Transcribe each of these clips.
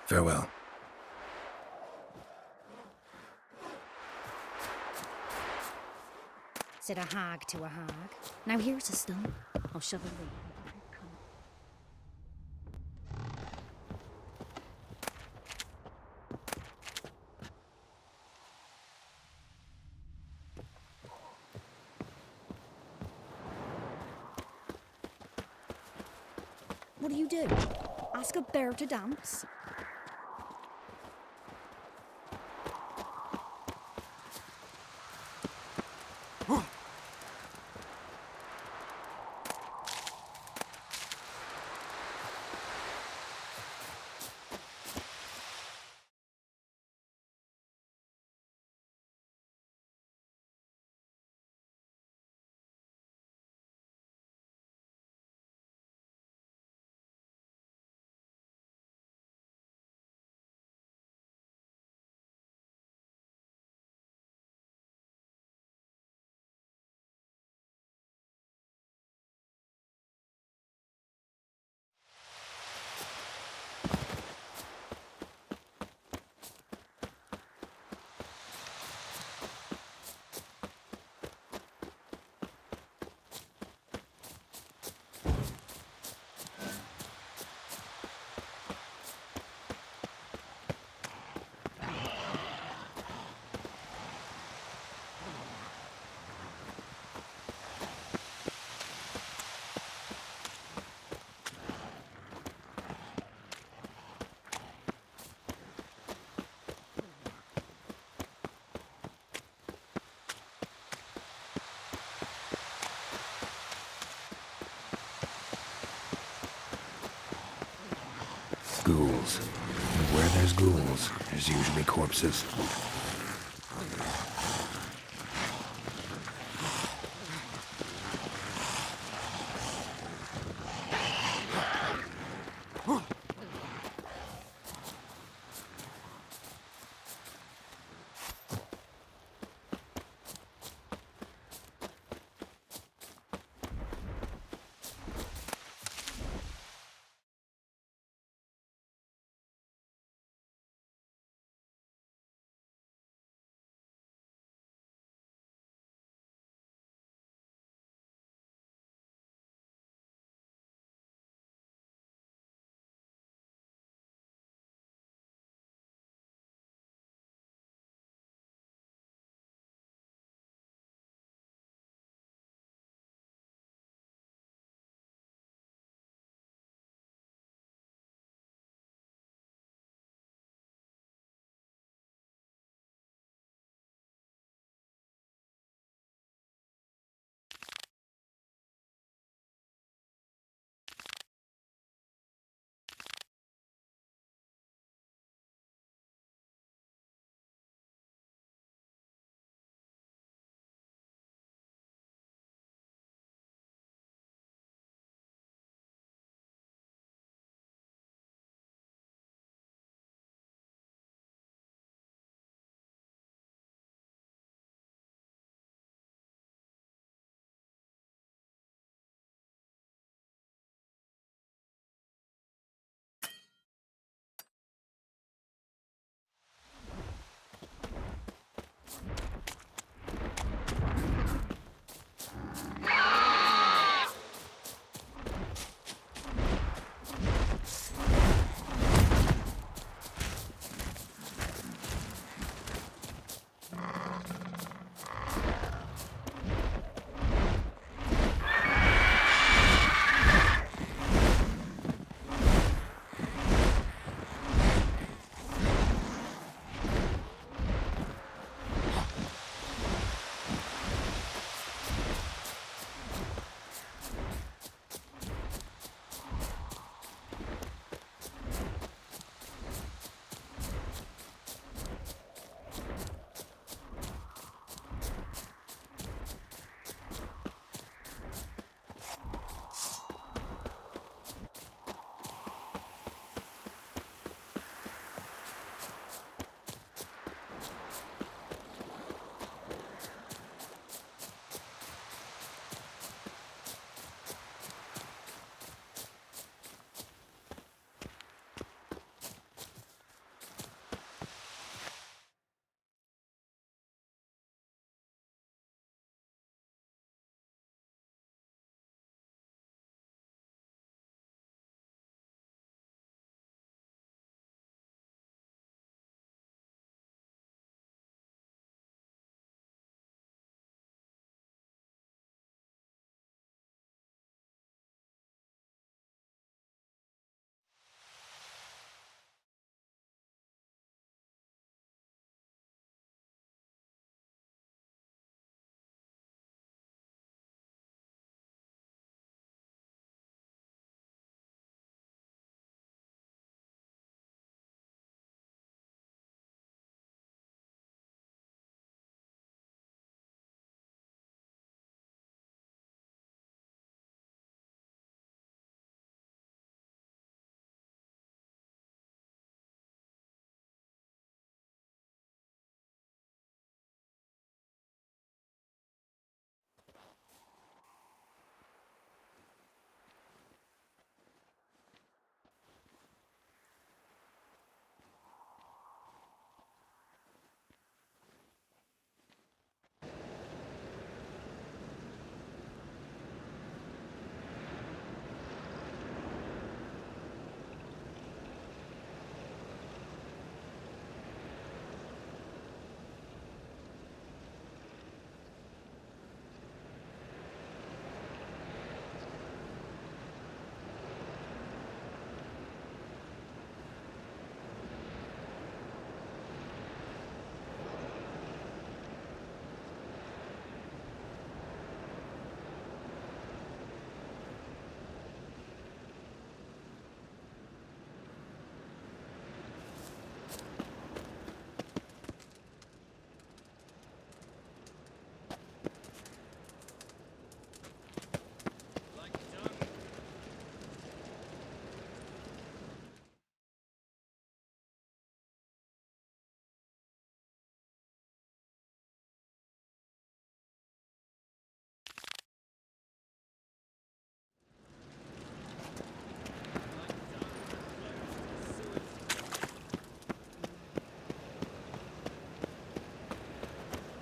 Farewell. Said a hag to a hag. Now here's a stone. I'll shove a leaf. What do you do? Ask a bear to dance? Ghouls. And where there's ghouls, there's usually corpses.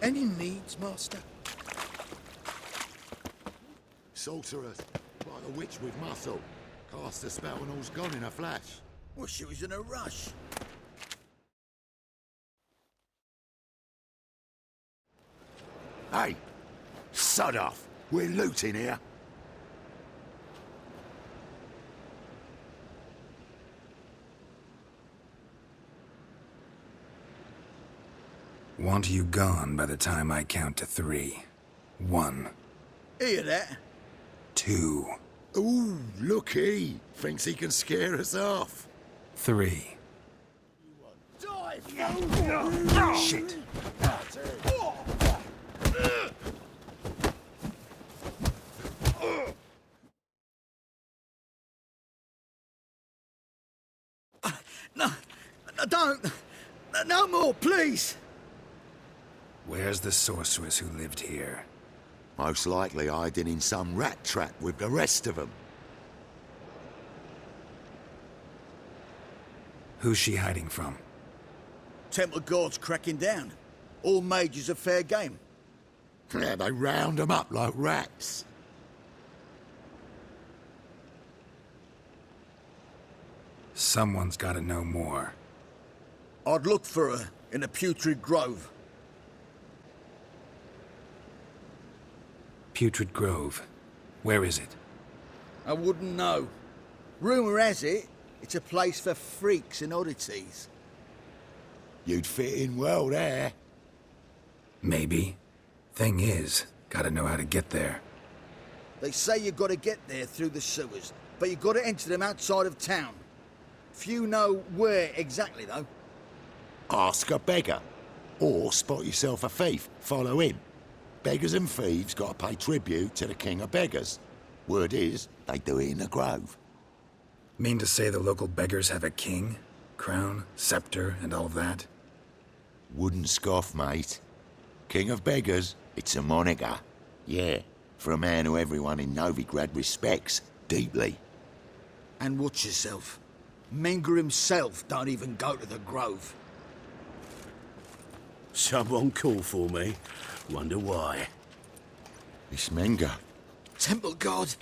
Any needs, Master? Sorceress, like a witch with muscle. Cast a spell and all's gone in a flash. Well, she was in a rush. Hey! Sod off! We're looting here. Want you gone by the time I count to 3. 1, Hear that? 2, Ooh, looky! Thinks he can scare us off. 3. Shit! No, don't. No more, please. Where's the sorceress who lived here? Most likely hiding in some rat trap with the rest of them. Who's she hiding from? Temple Guard's cracking down. All mages are fair game. Yeah, they round them up like rats. Someone's gotta know more. I'd look for her in the Putrid Grove. Putrid Grove. Where is it? I wouldn't know. Rumour has it, it's a place for freaks and oddities. You'd fit in well there. Maybe. Thing is, gotta know how to get there. They say you gotta get there through the sewers, but you gotta enter them outside of town. Few know where exactly, though. Ask a beggar. Or spot yourself a thief. Follow him. Beggars and thieves got to pay tribute to the king of beggars. Word is, they do it in the grove. Mean to say the local beggars have a king? Crown, scepter, and all that? Wouldn't scoff, mate. King of beggars, it's a moniker. Yeah, for a man who everyone in Novigrad respects deeply. And watch yourself. Menger himself don't even go to the Grove. Someone call for me. Wonder why. It's Menger. Temple Guard!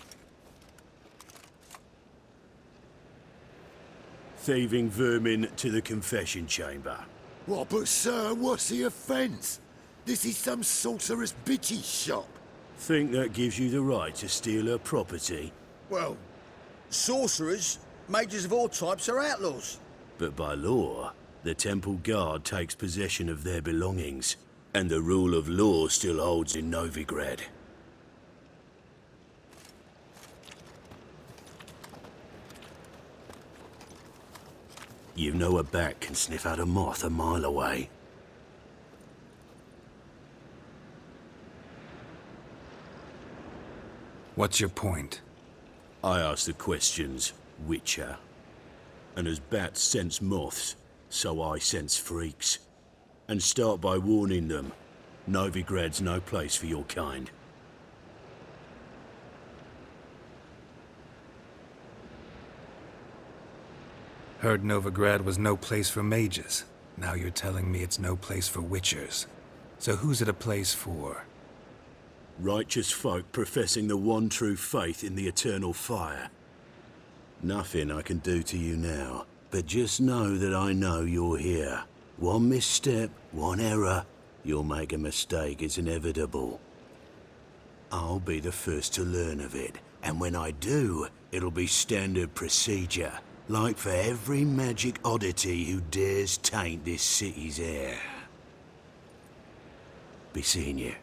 Thieving vermin to the confession chamber. What, but sir, what's the offence? This is some sorceress bitch's shop. Think that gives you the right to steal her property? Well, sorcerers, mages of all types are outlaws. But by law, the Temple Guard takes possession of their belongings, and the rule of law still holds in Novigrad. You know a bat can sniff out a moth a mile away. What's your point? I ask the questions, Witcher. And as bats sense moths, so I sense freaks. And start by warning them, Novigrad's no place for your kind. Heard Novigrad was no place for mages. Now you're telling me it's no place for witchers. So who's it a place for? Righteous folk professing the one true faith in the eternal fire. Nothing I can do to you now, but just know that I know you're here. One misstep, one error, you'll make a mistake, it's inevitable. I'll be the first to learn of it, and when I do, it'll be standard procedure, like for every magic oddity who dares taint this city's air. Be seeing you.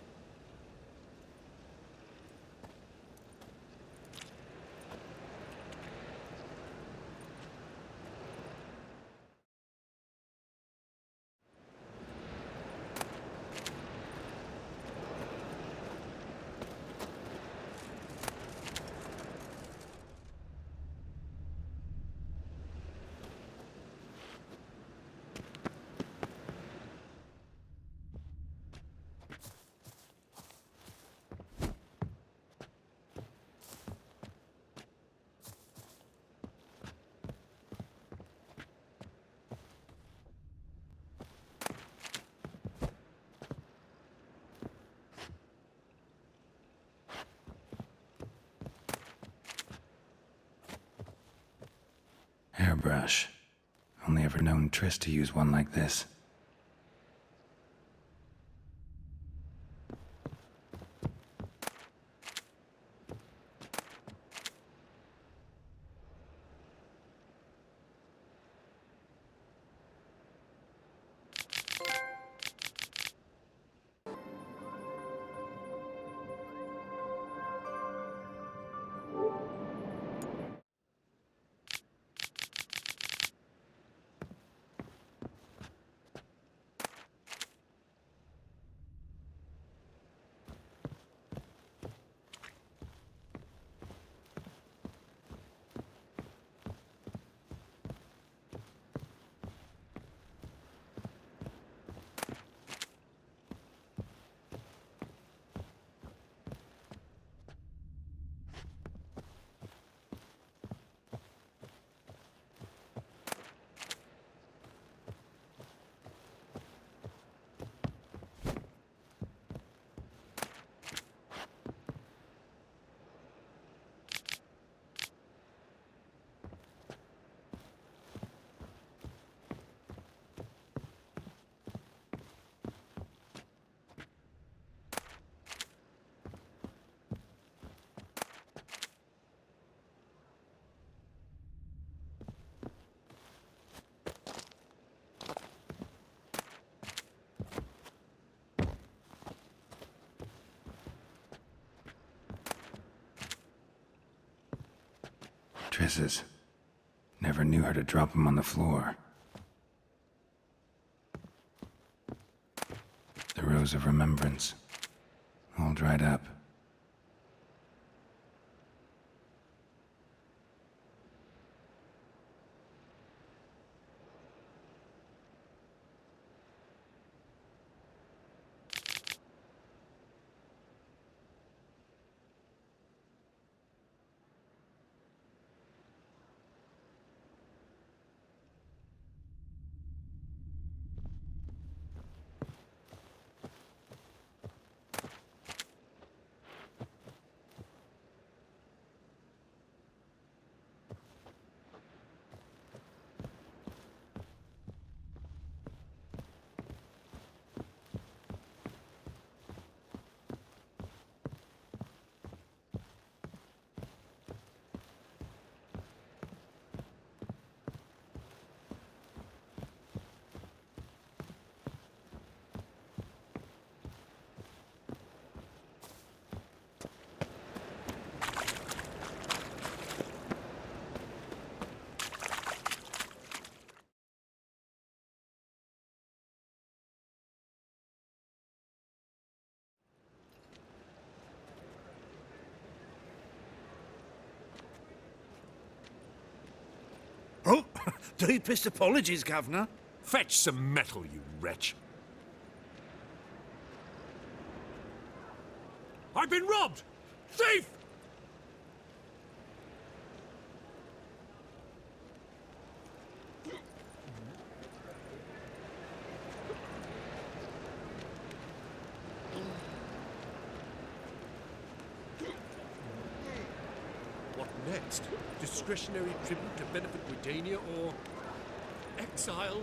hairbrush. Only ever known Triss to use one like this. Triss's. Never knew her to drop them on the floor. The Rose of Remembrance. All dried up. Oh, deepest apologies, Governor. Fetch some metal, you wretch. I've been robbed! Thief! What next? Discretionary tribute to benefit Redania or exile?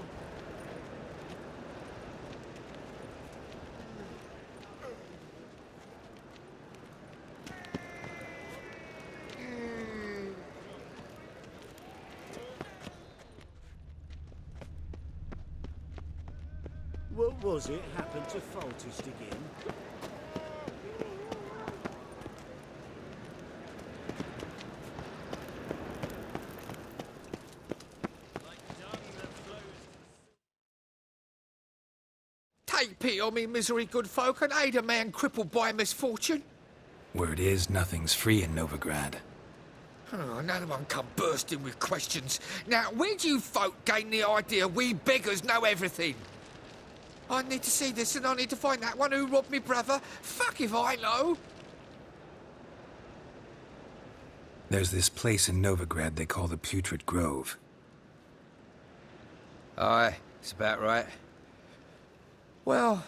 What was it happened to Foltest again? Take pity on me, misery, good folk, and aid a man crippled by misfortune. Word is, nothing's free in Novigrad. Oh, another one come bursting with questions. Now, where do you folk gain the idea we beggars know everything? I need to see this and I need to find that one who robbed me brother. Fuck if I know. There's this place in Novigrad they call the Putrid Grove. Aye, it's about right. Well,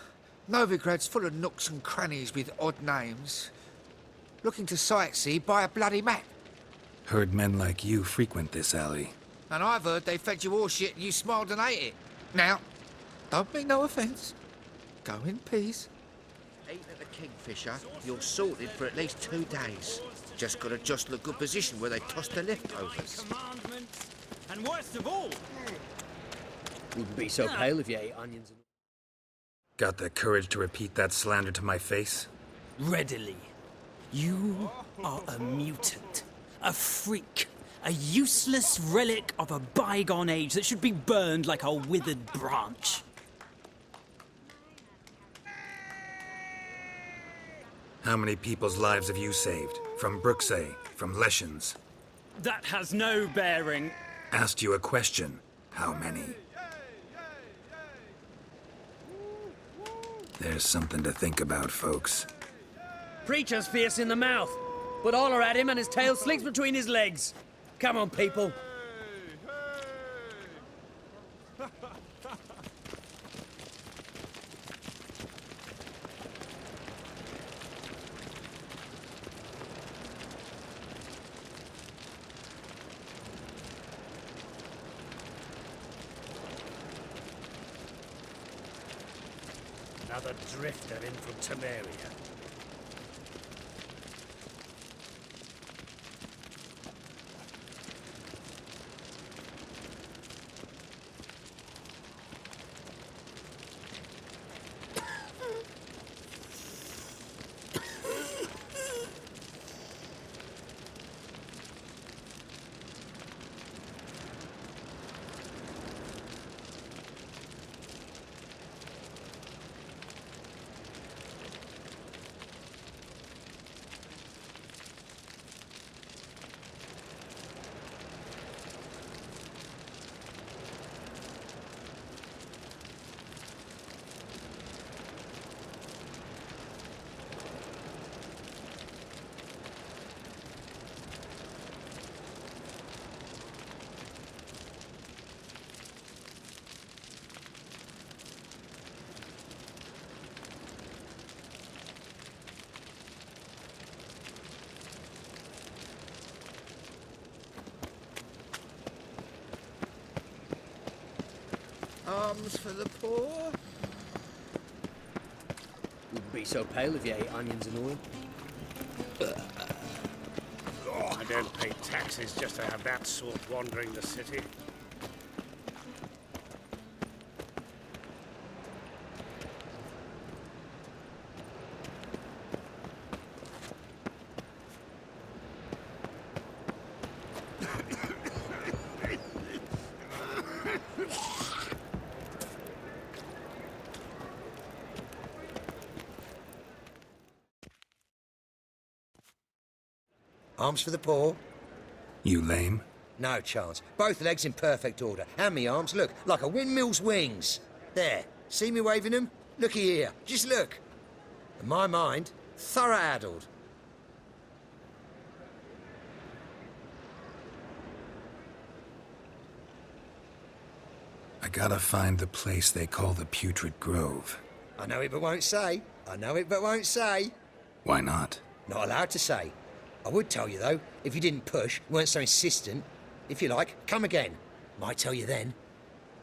Novigrad's full of nooks and crannies with odd names. Looking to sightsee, buy a bloody map. Heard men like you frequent this alley. And I've heard they fed you all shit and you smiled and ate it. Now, don't mean no offence. Go in peace. Eating at the Kingfisher, you're sorted for at least 2 days. Just gotta jostle a good position where they toss the leftovers. Commandments. And worst of all, Wouldn't be so pale if you ate onions and... Got the courage to repeat that slander to my face? readily. You are a mutant, a freak, a useless relic of a bygone age that should be burned like a withered branch. How many people's lives have you saved? From Bruxay, from Leshens? That has no bearing. Asked you a question. How many? There's something to think about, folks. Preacher's fierce in the mouth, but holler at him and his tail slinks between his legs. Come on, people. Another drifter in from Temeria. Arms for the poor? Wouldn't be so pale if you ate onions and oil. I don't pay taxes just to have that sort wandering the city. Arms for the poor? You lame? No chance. Both legs in perfect order. And me arms, look, like a windmill's wings. There. See me waving them? Looky here. Just look. And my mind, thorough addled. I gotta find the place they call the Putrid Grove. I know it but won't say. I know it but won't say. Why not? Not allowed to say. I would tell you, though, if you didn't push, weren't so insistent. If you like, come again. Might tell you then.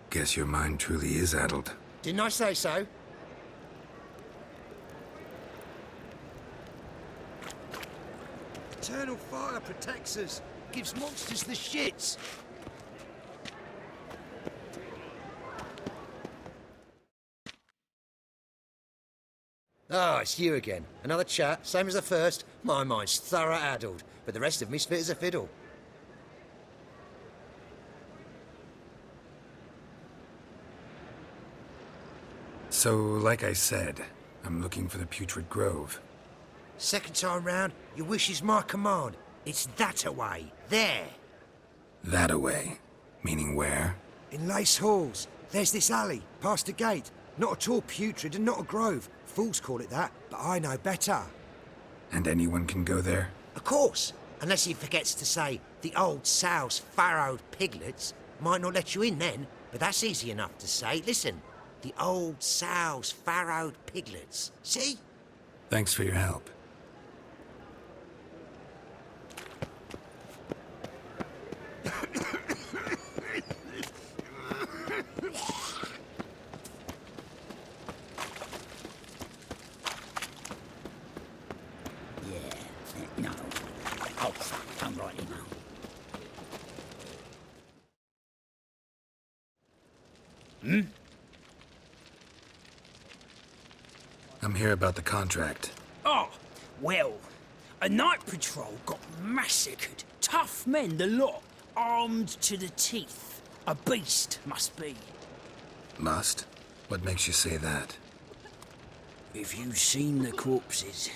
Guess your mind truly is addled. Didn't I say so? Eternal fire protects us. Gives monsters the shits. Ah, it's you again. Another chat, same as the first. My mind's thorough addled, but the rest of me's fit as a fiddle. So, like I said, I'm looking for the Putrid Grove. Second time round, your wish is my command. It's that away. There. That away? Meaning where? In Lace Halls. There's this alley, past the gate. Not at all putrid and not a grove. Fools call it that, but I know better. And anyone can go there? Of course. Unless he forgets to say the old sow's farrowed piglets. Might not let you in then, but that's easy enough to say. Listen, the old sow's farrowed piglets. See? Thanks for your help. I'm here about the contract. Oh, well, a night patrol got massacred. Tough men, the lot, armed to the teeth. A beast, must be. Must? What makes you say that? If you'd seen the corpses.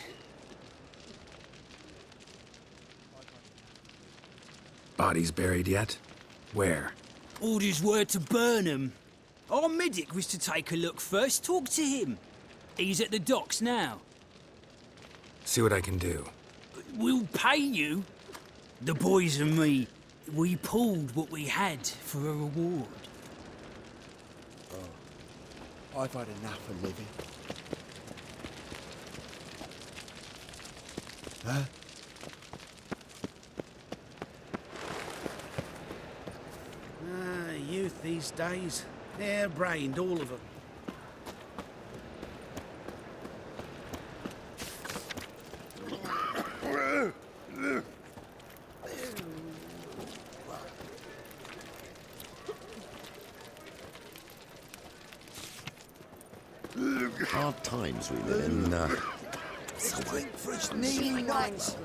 Bodies buried yet? Where? Orders were to burn 'em. Our medic was to take a look first, talk to him. He's at the docks now. See what I can do. We'll pay you. The boys and me, we pulled what we had for a reward. I've had enough of living. Huh? Youth these days. Hair-brained, all of them. Hard times we live in. Wait for his knee, nuts.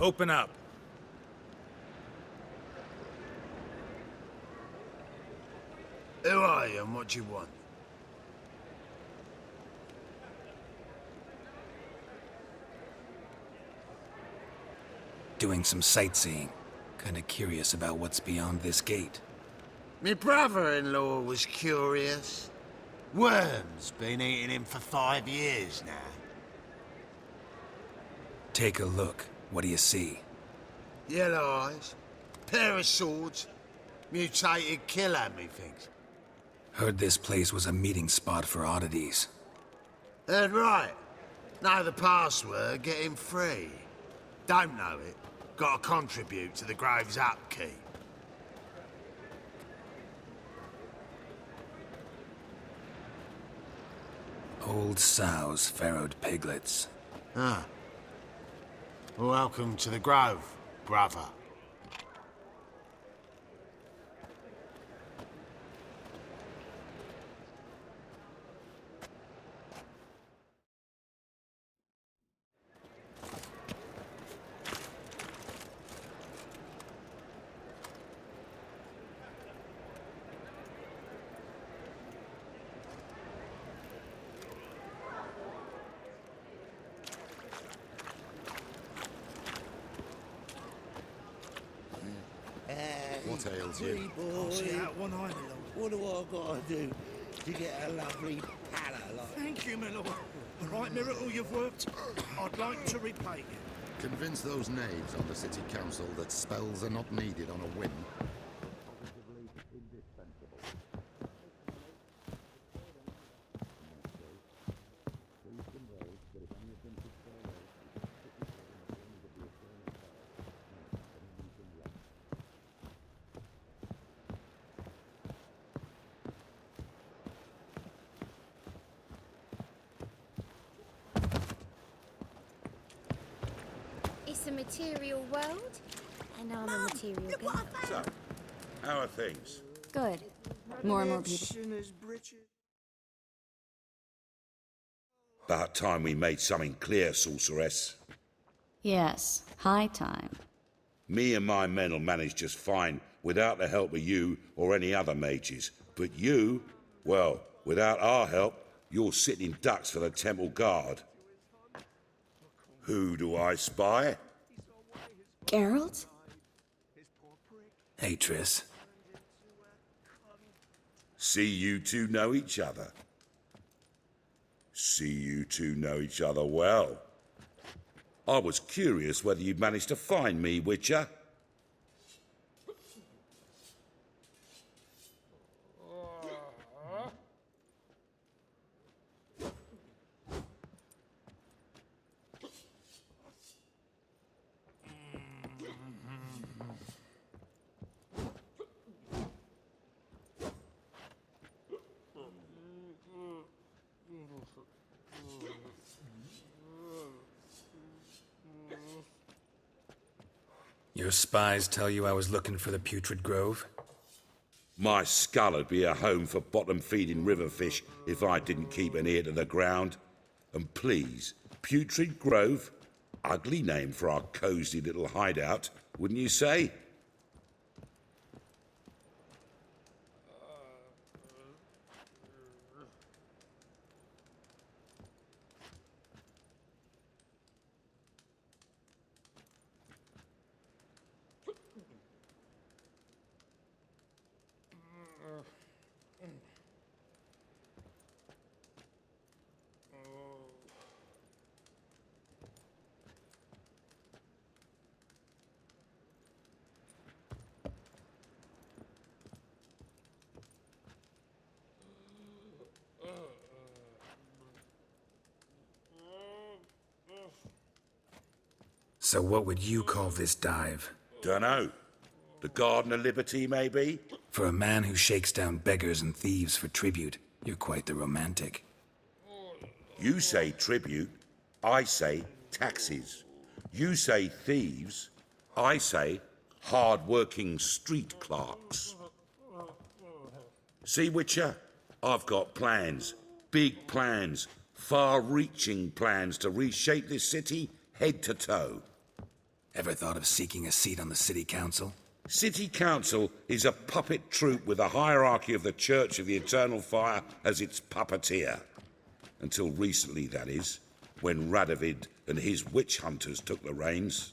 Open up. Who are you and what do you want? Doing some sightseeing. Kinda curious about what's beyond this gate. Me brother-in-law was curious. Worms been eating him for 5 years now. Take a look. What do you see? Yellow eyes, pair of swords, mutated killer, methinks. Heard this place was a meeting spot for oddities. Heard right. Know the password, get him free. Don't know it, gotta contribute to the Grove's upkeep. Old sows, farrowed piglets. Ah. Welcome to the Grove, brother. What ails you? I'll see out one eye, my lord. What do I gotta do to get a lovely palla like? Thank you, my lord. A right miracle you've worked. I'd like to repay you. Convince those knaves on the city council that spells are not needed on a whim. It's a material world, and I'm a material girl. So, how are things? Good. More and more people. About time we made something clear, sorceress. Yes, high time. Me and my men'll manage just fine without the help of you or any other mages. But you, well, without our help, you're sitting ducks for the Temple Guard. Who do I spy? Geralt? Hey, Triss. See you two know each other. See you two know each other well. I was curious whether you'd managed to find me, Witcher. Your spies tell you I was looking for the Putrid Grove? My skull would be a home for bottom-feeding river fish if I didn't keep an ear to the ground. And please, Putrid Grove? Ugly name for our cosy little hideout, wouldn't you say? So what would you call this dive? Dunno. The Garden of Liberty, maybe? For a man who shakes down beggars and thieves for tribute, you're quite the romantic. You say tribute, I say taxes. You say thieves, I say hard-working street clerks. See, Witcher? I've got plans. Big plans. Far-reaching plans to reshape this city head to toe. Ever thought of seeking a seat on the city council? City Council is a puppet troupe with the hierarchy of the Church of the Eternal Fire as its puppeteer. Until recently, that is, when Radovid and his witch hunters took the reins.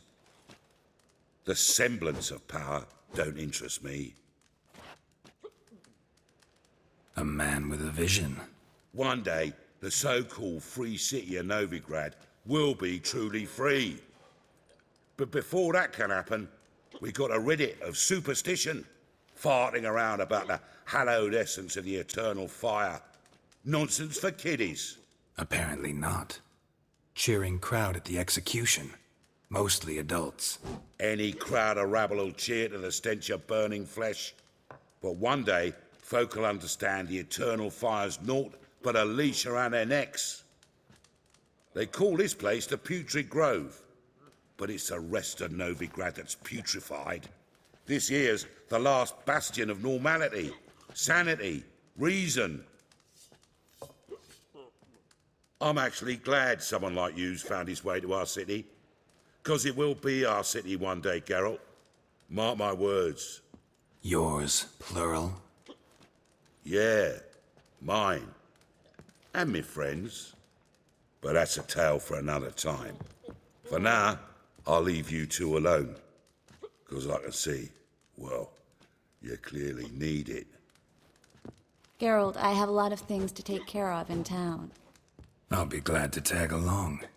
The semblance of power don't interest me. A man with a vision. One day, the so-called free city of Novigrad will be truly free. But before that can happen, we got to rid it of superstition, farting around about the hallowed essence of the eternal fire. Nonsense for kiddies. Apparently not. Cheering crowd at the execution. Mostly adults. Any crowd of rabble will cheer to the stench of burning flesh. But one day, folk will understand the eternal fire's naught but a leash around their necks. They call this place the Putrid Grove. But it's the rest of Novigrad that's putrefied. This here's the last bastion of normality, sanity, reason. I'm actually glad someone like you's found his way to our city. 'Cause it will be our city one day, Geralt. Mark my words. Yours, plural? Yeah, mine. And me friends. But that's a tale for another time. For now, I'll leave you two alone. 'Cause I can see, well, you clearly need it. Geralt, I have a lot of things to take care of in town. I'll be glad to tag along.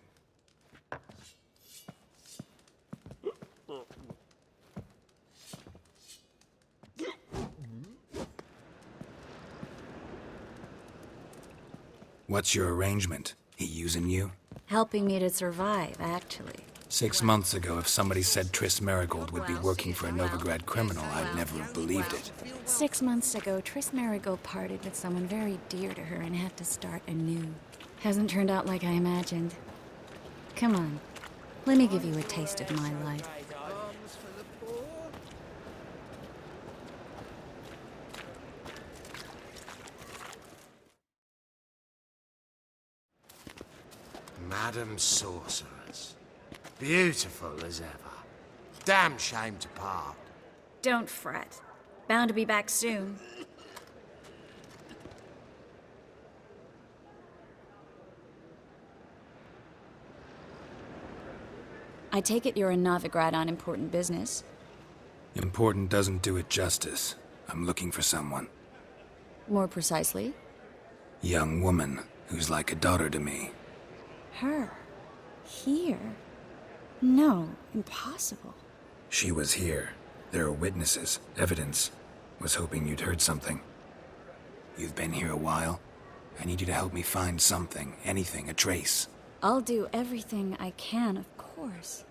What's your arrangement? He using you? Helping me to survive, actually. 6 months ago, if somebody said Triss Merigold would be working for a Novigrad criminal, I'd never have believed it. 6 months ago, Triss Merigold parted with someone very dear to her and had to start anew. Hasn't turned out like I imagined. Come on, let me give you a taste of my life. Madam Sorceress. Beautiful as ever. Damn shame to part. Don't fret. Bound to be back soon. I take it you're in Novigrad on important business. Important doesn't do it justice. I'm looking for someone. More precisely? Young woman who's like a daughter to me. Her? Here? No, impossible. She was here. There are witnesses, evidence. Was hoping you'd heard something. You've been here a while. I need you to help me find something, anything, a trace. I'll do everything I can, of course.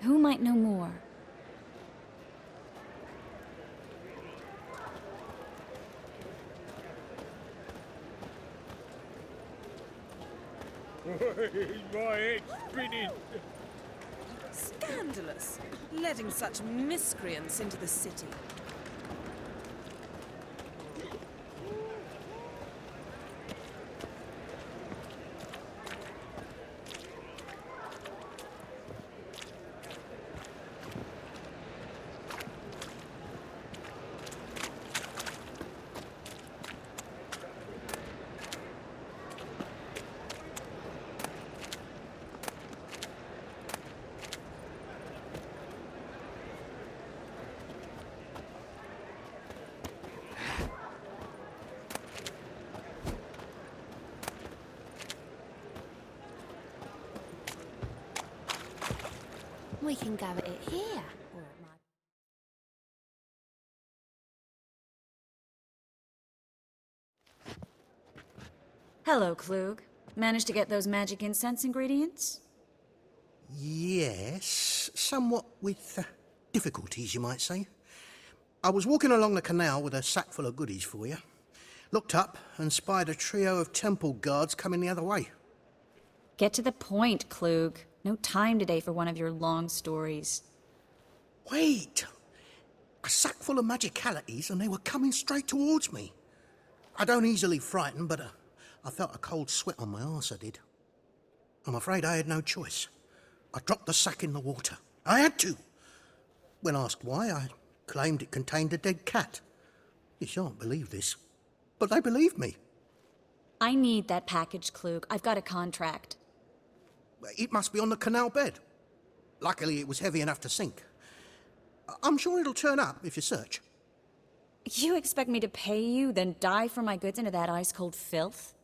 Who might know more? My head's spinning. Stop Scandalous. Letting such miscreants into the city. We can go at it here. Or it might... Hello, Klug. Managed to get those magic incense ingredients? Yes, somewhat with difficulties, you might say. I was walking along the canal with a sack full of goodies for you. Looked up and spied a trio of temple guards coming the other way. Get to the point, Klug. No time today for one of your long stories. Wait! A sack full of magicalities and they were coming straight towards me. I don't easily frighten, but I felt a cold sweat on my arse, I did. I'm afraid I had no choice. I dropped the sack in the water. I had to. When asked why, I claimed it contained a dead cat. You shan't believe this, but they believed me. I need that package, Klug. I've got a contract. It must be on the canal bed. Luckily, it was heavy enough to sink. I'm sure it'll turn up if you search. You expect me to pay you, then dive for my goods into that ice-cold filth?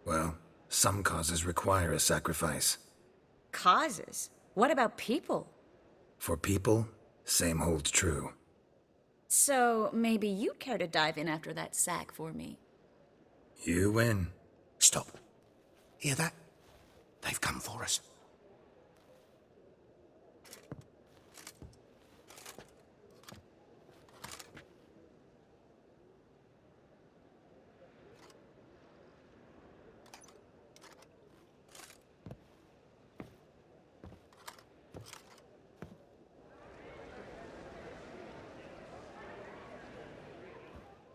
Well, some causes require a sacrifice. Causes? What about people? For people, same holds true. So, maybe you'd care to dive in after that sack for me. You win. Stop. Hear that? They've come for us.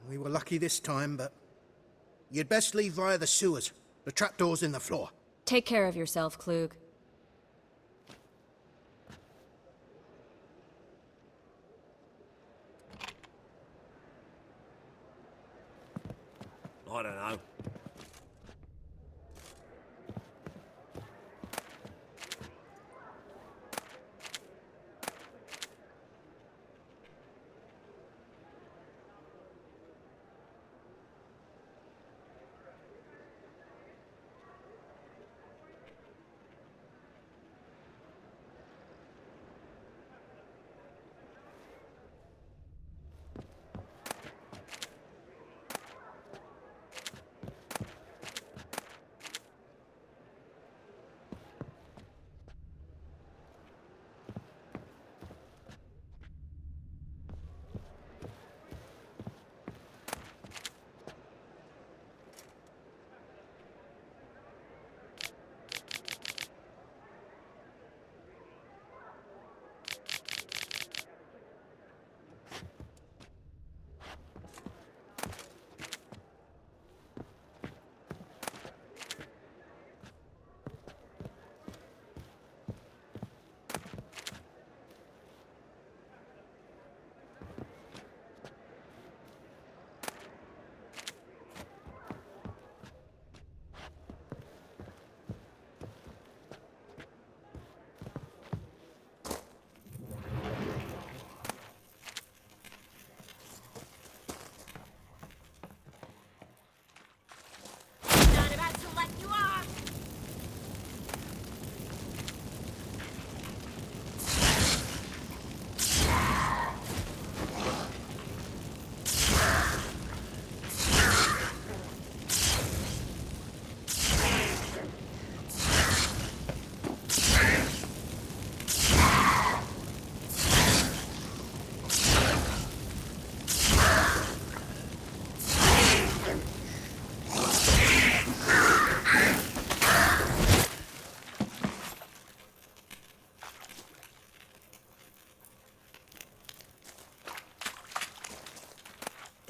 We were lucky this time, but you'd best leave via the sewers. The trapdoor's in the floor. Take care of yourself, Klug. I don't know.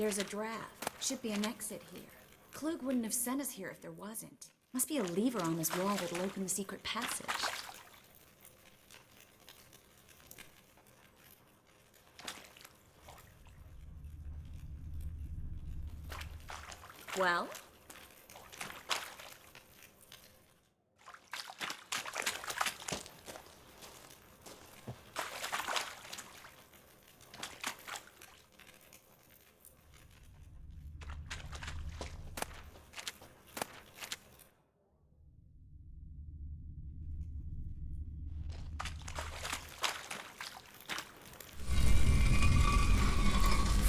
There's a draft. Should be an exit here. Klug wouldn't have sent us here if there wasn't. Must be a lever on this wall that'll open the secret passage. Well?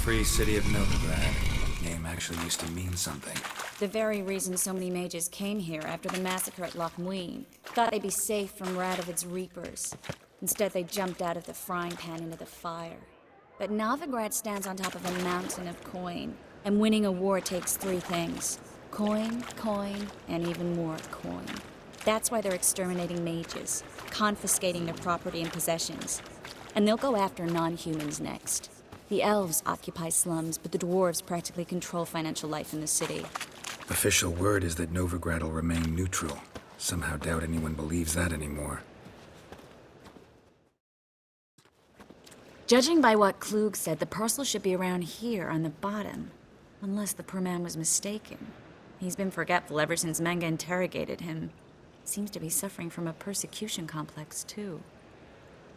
Free City of Novigrad. Name actually used to mean something. The very reason so many mages came here after the massacre at Loch Muin. Thought they'd be safe from Radovid's reapers. Instead, they jumped out of the frying pan into the fire. But Novigrad stands on top of a mountain of coin. And winning a war takes three things. Coin, coin, and even more coin. That's why they're exterminating mages, confiscating their property and possessions. And they'll go after non-humans next. The elves occupy slums, but the dwarves practically control financial life in the city. Official word is that Novigrad will remain neutral. Somehow doubt anyone believes that anymore. Judging by what Klug said, the parcel should be around here on the bottom. Unless the poor man was mistaken. He's been forgetful ever since Manga interrogated him. Seems to be suffering from a persecution complex, too.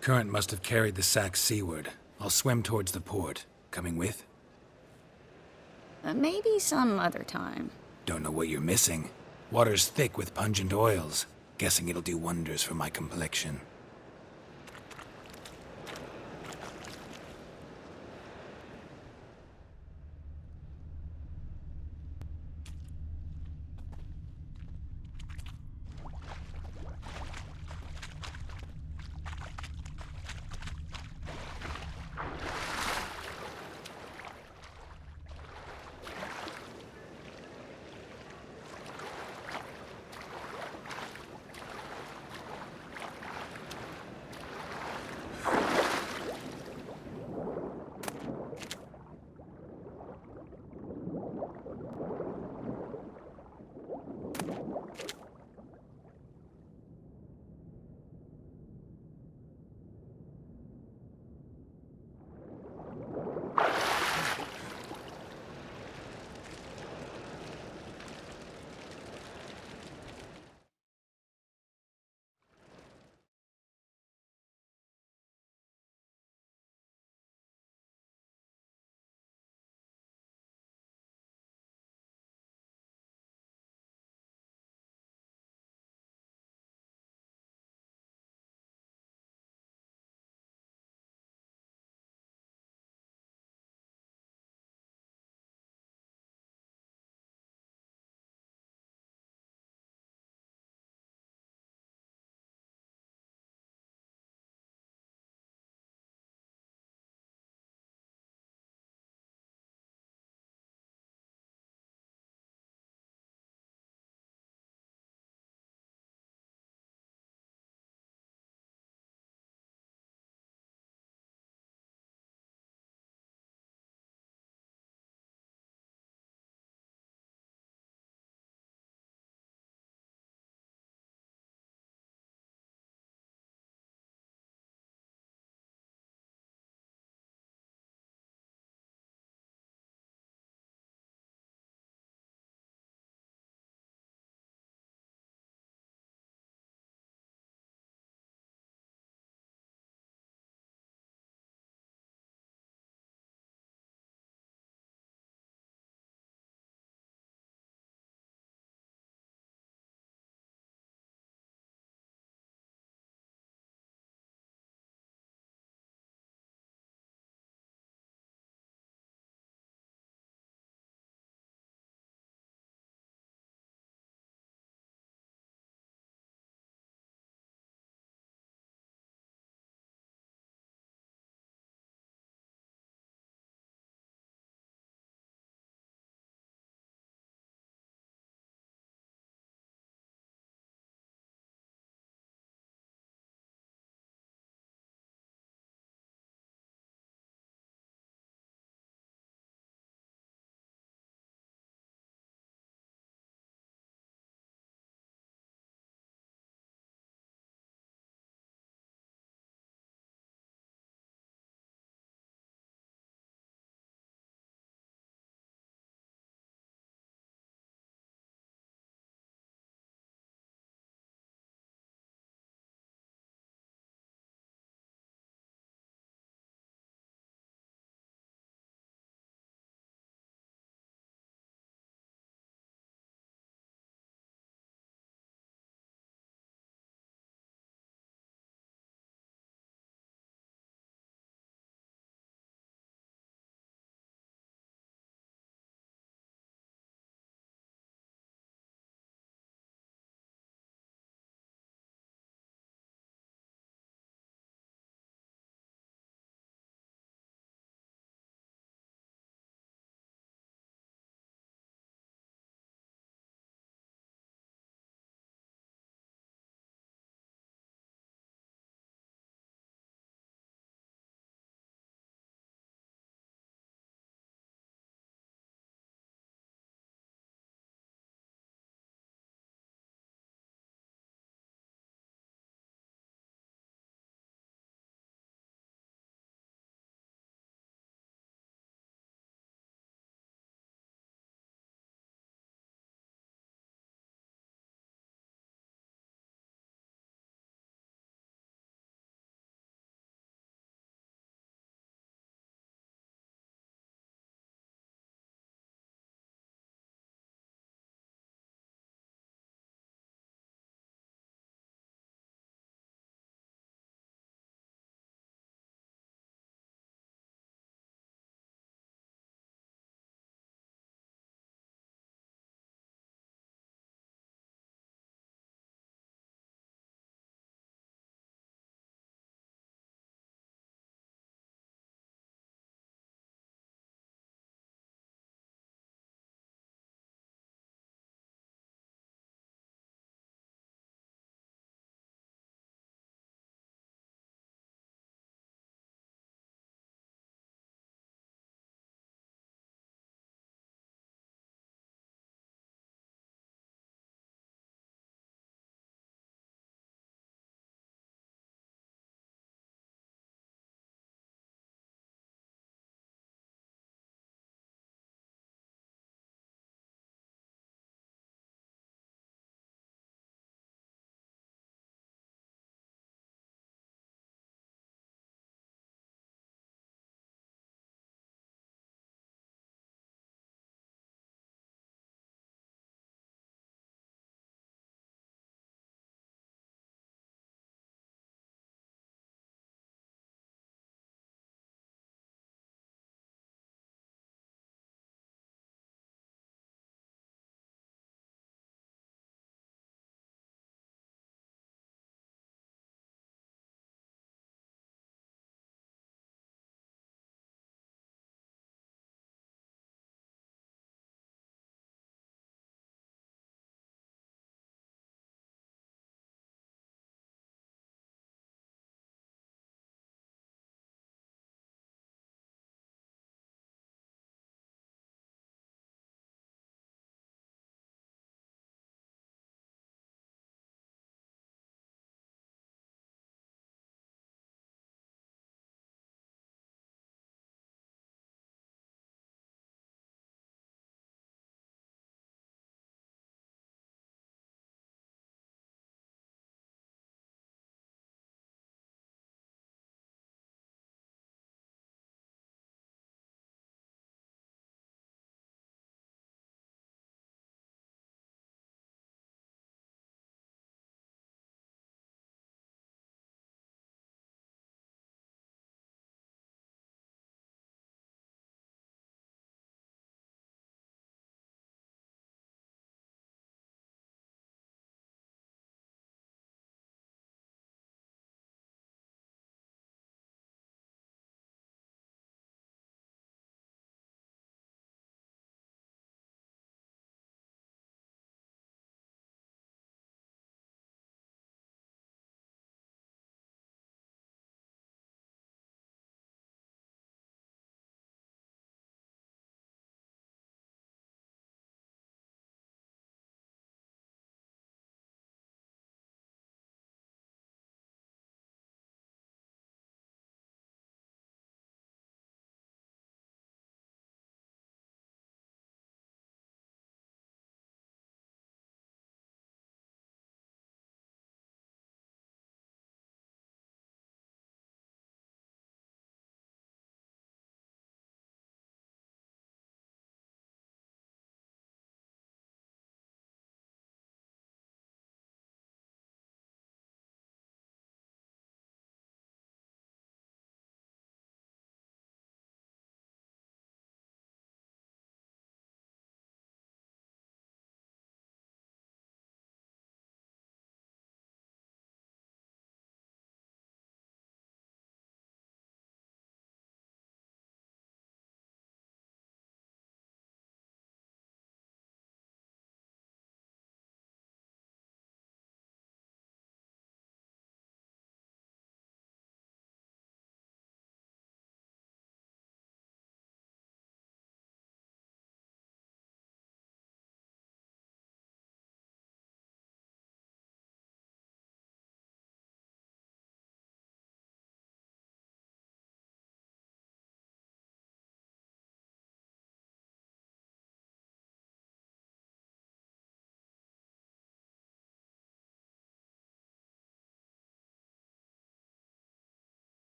Current must have carried the sack seaward. I'll swim towards the port. Coming with? Maybe some other time. Don't know what you're missing. Water's thick with pungent oils. Guessing it'll do wonders for my complexion.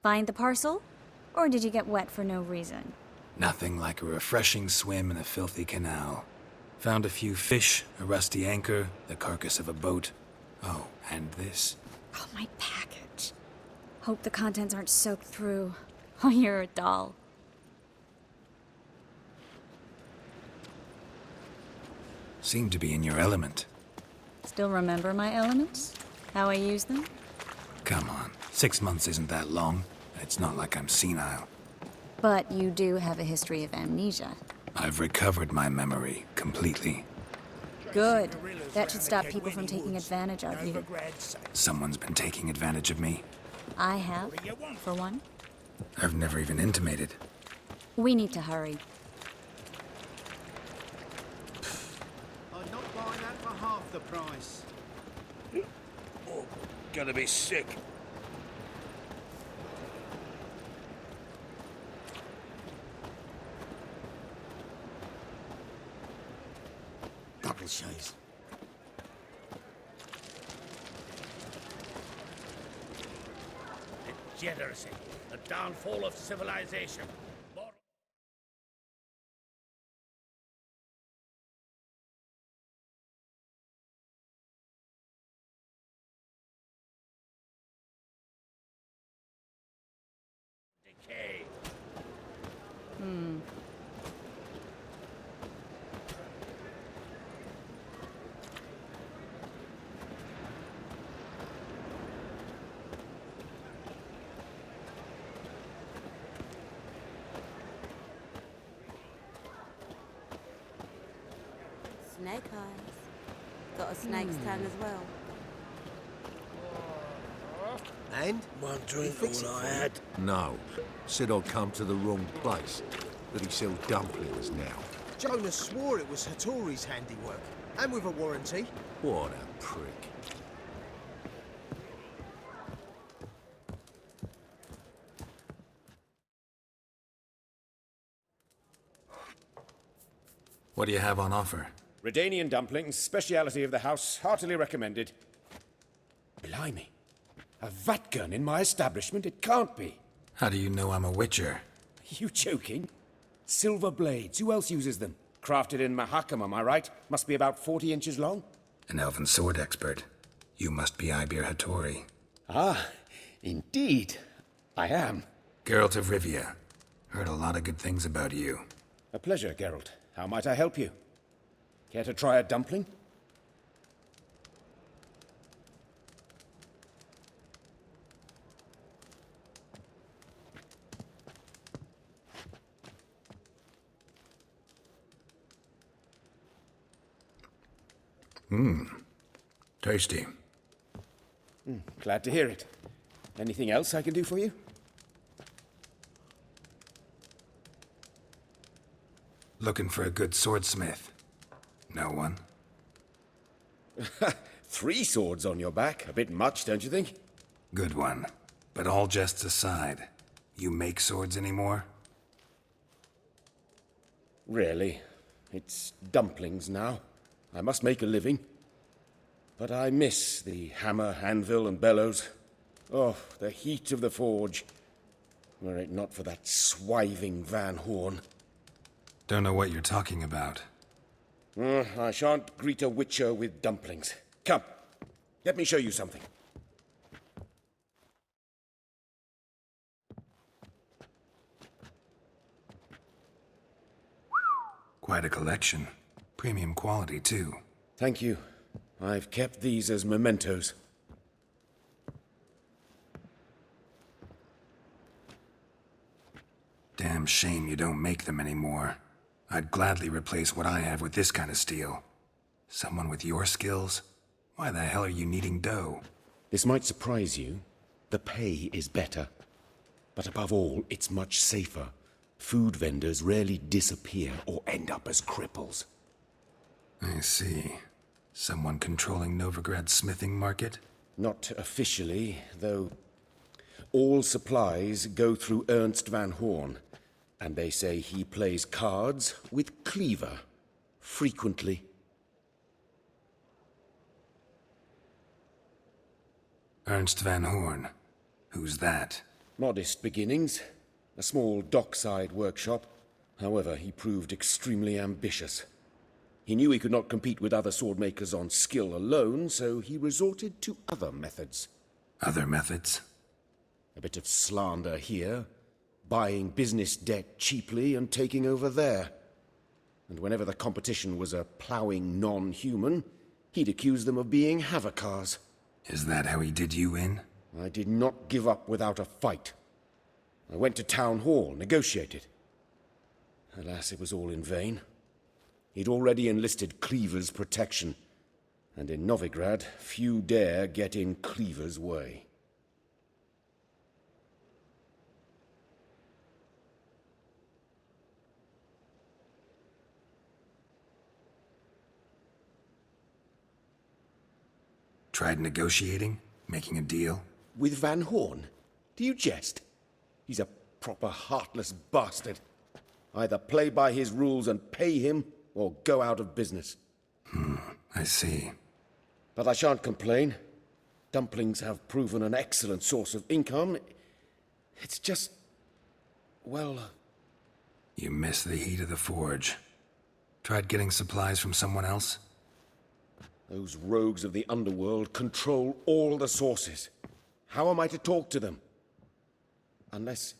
Find the parcel? Or did you get wet for no reason? Nothing like a refreshing swim in a filthy canal. Found a few fish, a rusty anchor, the carcass of a boat. Oh, and this. Oh, my package. Hope the contents aren't soaked through. Oh, you're a doll. Seem to be in your element. Still remember my elements? How I use them? Come on, 6 months isn't that long. It's not like I'm senile. But you do have a history of amnesia. I've recovered my memory completely. Good. That should stop people from taking advantage of you. Someone's been taking advantage of me. I have, for one. I've never even intimated. We need to hurry. I'm not buying that for half the price. Oh, gonna be sick. Double shows. Degeneracy, the downfall of civilization. Decay. Snake eyes. Got a snake's tongue as well. And? One drink fix all it I for you? had. No. Said I'd come to the wrong place. That he sells dumplings now. Jonas swore it was Hattori's handiwork. And with a warranty. What a prick. What do you have on offer? Redanian dumplings, speciality of the house, heartily recommended. Blimey. A vatgun in my establishment? It can't be. How do you know I'm a witcher? Are you joking? Silver blades. Who else uses them? Crafted in Mahakam, am I right? Must be about 40 inches long? An elven sword expert. You must be Ibir Hattori. Ah, indeed. I am. Geralt of Rivia. Heard a lot of good things about you. A pleasure, Geralt. How might I help you? Care to try a dumpling? Tasty. Glad to hear it. Anything else I can do for you? Looking for a good swordsmith. No one? 3 swords on your back. A bit much, don't you think? Good one. But all jests aside, you make swords anymore? Really. It's dumplings now. I must make a living. But I miss the hammer, anvil, and bellows. Oh, the heat of the forge. Were it not for that swiving Van Horn. Don't know what you're talking about. I shan't greet a witcher with dumplings. Come, let me show you something. Quite a collection. Premium quality, too. Thank you. I've kept these as mementos. Damn shame you don't make them anymore. I'd gladly replace what I have with this kind of steel. Someone with your skills? Why the hell are you needing dough? This might surprise you. The pay is better. But above all, it's much safer. Food vendors rarely disappear or end up as cripples. I see. Someone controlling Novigrad's smithing market? Not officially, though all supplies go through Ernst Van Horn, and they say he plays cards with Cleaver, frequently. Ernst Van Horn. Who's that? Modest beginnings, a small dockside workshop. However, he proved extremely ambitious. He knew he could not compete with other swordmakers on skill alone, so he resorted to other methods. Other methods? A bit of slander here, buying business debt cheaply and taking over there. And whenever the competition was a ploughing non-human, he'd accuse them of being Havocars. Is that how he did you in? I did not give up without a fight. I went to Town Hall, negotiated. Alas, it was all in vain. He'd already enlisted Cleaver's protection, and in Novigrad, few dare get in Cleaver's way. Tried negotiating? Making a deal? With Van Horn? Do you jest? He's a proper heartless bastard. Either play by his rules and pay him, or go out of business. I see. But I shan't complain. Dumplings have proven an excellent source of income. It's just... well... You miss the heat of the forge. Tried getting supplies from someone else? Those rogues of the underworld control all the sources. How am I to talk to them? Unless...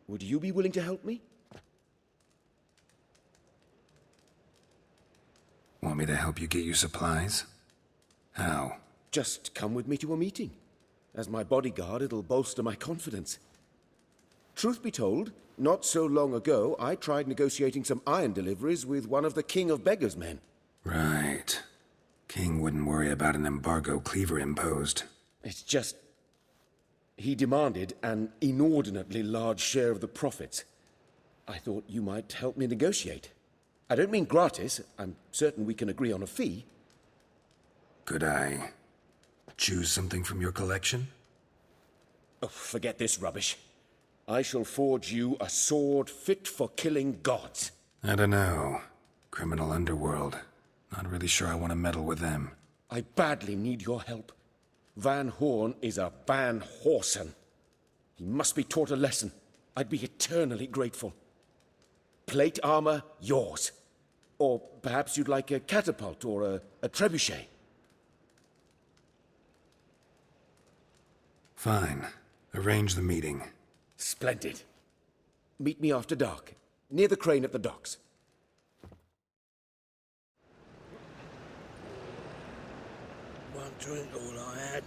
Would you be willing to help me? Want me to help you get you supplies? How? Just come with me to a meeting. As my bodyguard, it'll bolster my confidence. Truth be told, not so long ago, I tried negotiating some iron deliveries with one of the King of Beggars' men. Right. King wouldn't worry about an embargo Cleaver imposed. It's just... he demanded an inordinately large share of the profits. I thought you might help me negotiate. I don't mean gratis. I'm certain we can agree on a fee. Could I choose something from your collection? Oh, forget this rubbish. I shall forge you a sword fit for killing gods. I don't know. Criminal underworld. Not really sure I want to meddle with them. I badly need your help. Van Horn is a Van Horsen. He must be taught a lesson. I'd be eternally grateful. Plate armor, yours. Or perhaps you'd like a catapult or a trebuchet. Fine. Arrange the meeting. Splendid. Meet me after dark, near the crane at the docks. One drink all I had.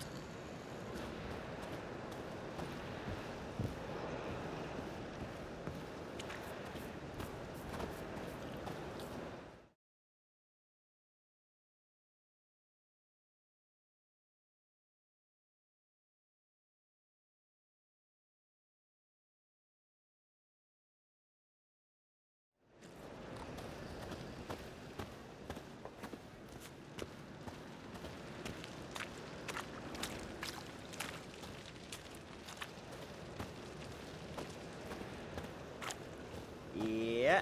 Yeah.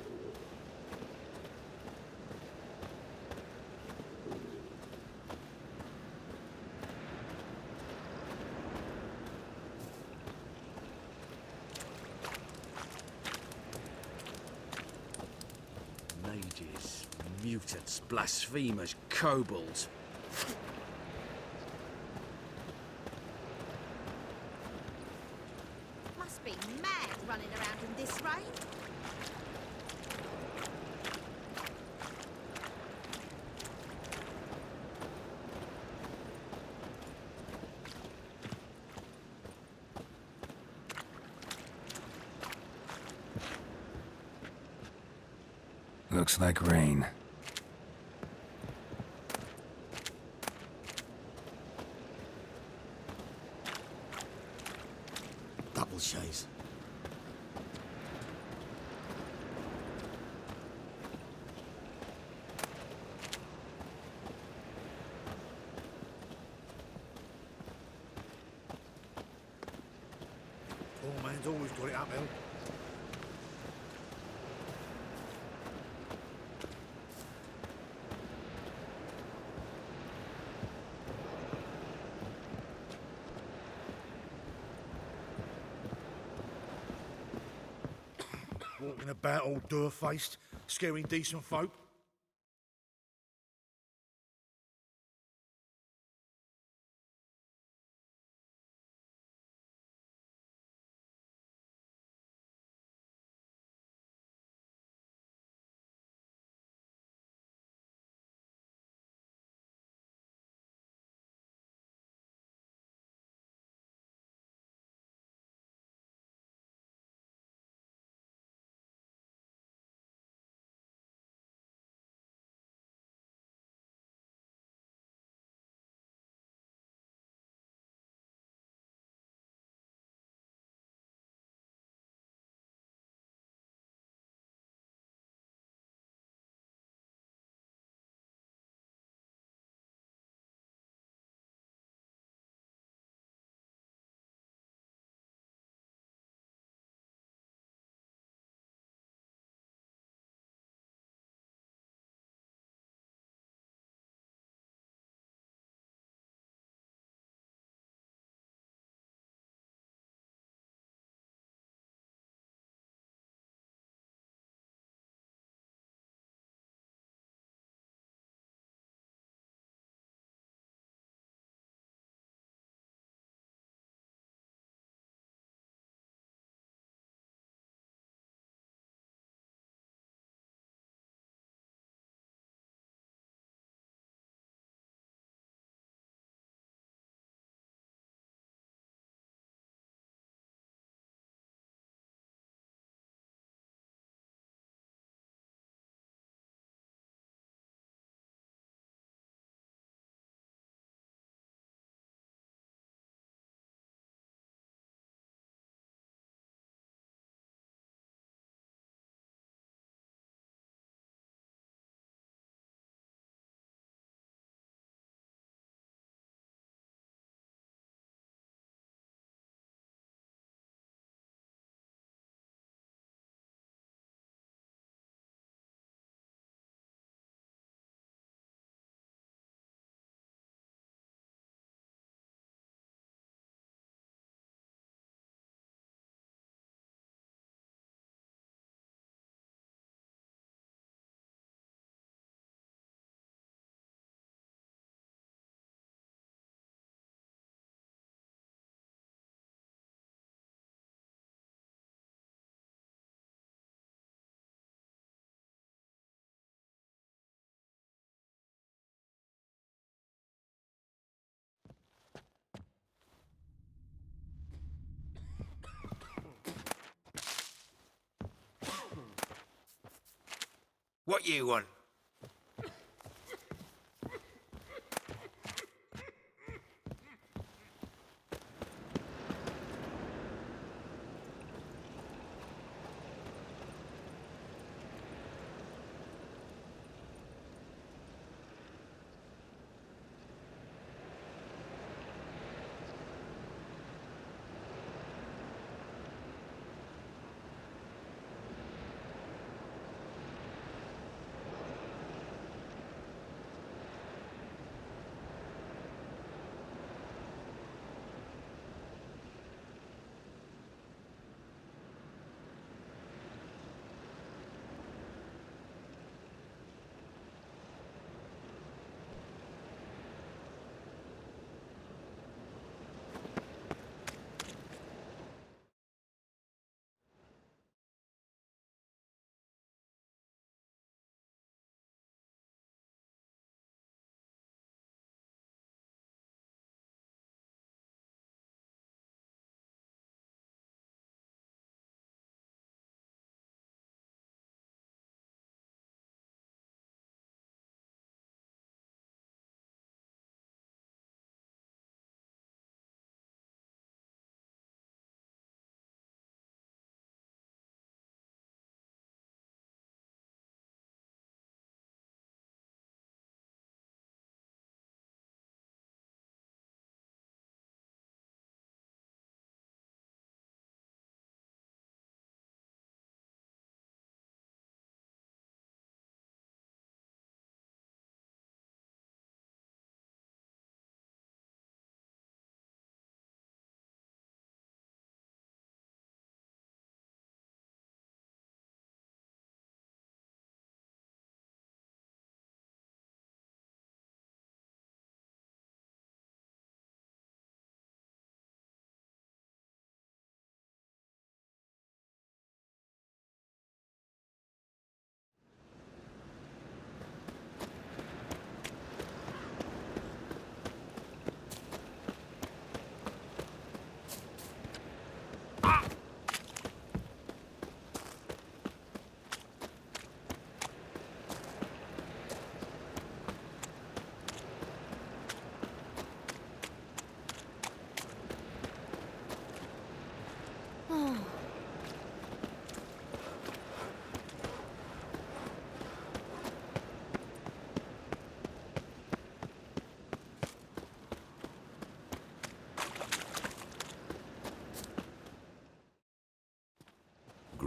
Mages, mutants, blasphemers, kobolds. Must be mad running around in this rain. Looks like rain. Double chase. Poor man's always got it uphill. Strutting about all door-faced, scaring decent folk. What you want?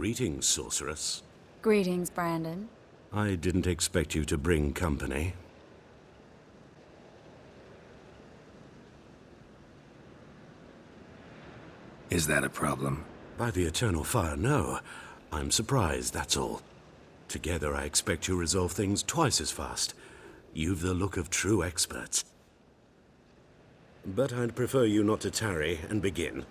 Greetings, sorceress. Greetings, Brandon. I didn't expect you to bring company. Is that a problem? By the Eternal Fire, no. I'm surprised, that's all. Together, I expect you resolve things twice as fast. You've the look of true experts. But I'd prefer you not to tarry and begin.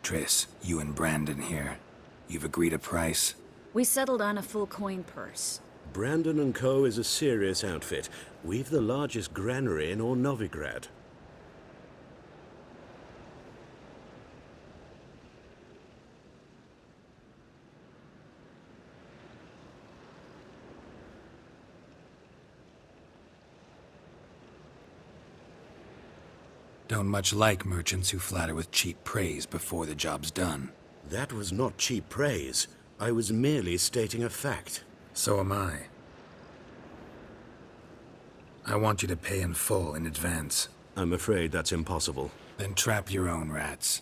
Triss, you and Brandon here. You've agreed a price? We settled on a full coin purse. Brandon & Co. is a serious outfit. We've the largest granary in all Novigrad. Don't much like merchants who flatter with cheap praise before the job's done. That was not cheap praise. I was merely stating a fact. So am I. I want you to pay in full in advance. I'm afraid that's impossible. Then trap your own rats.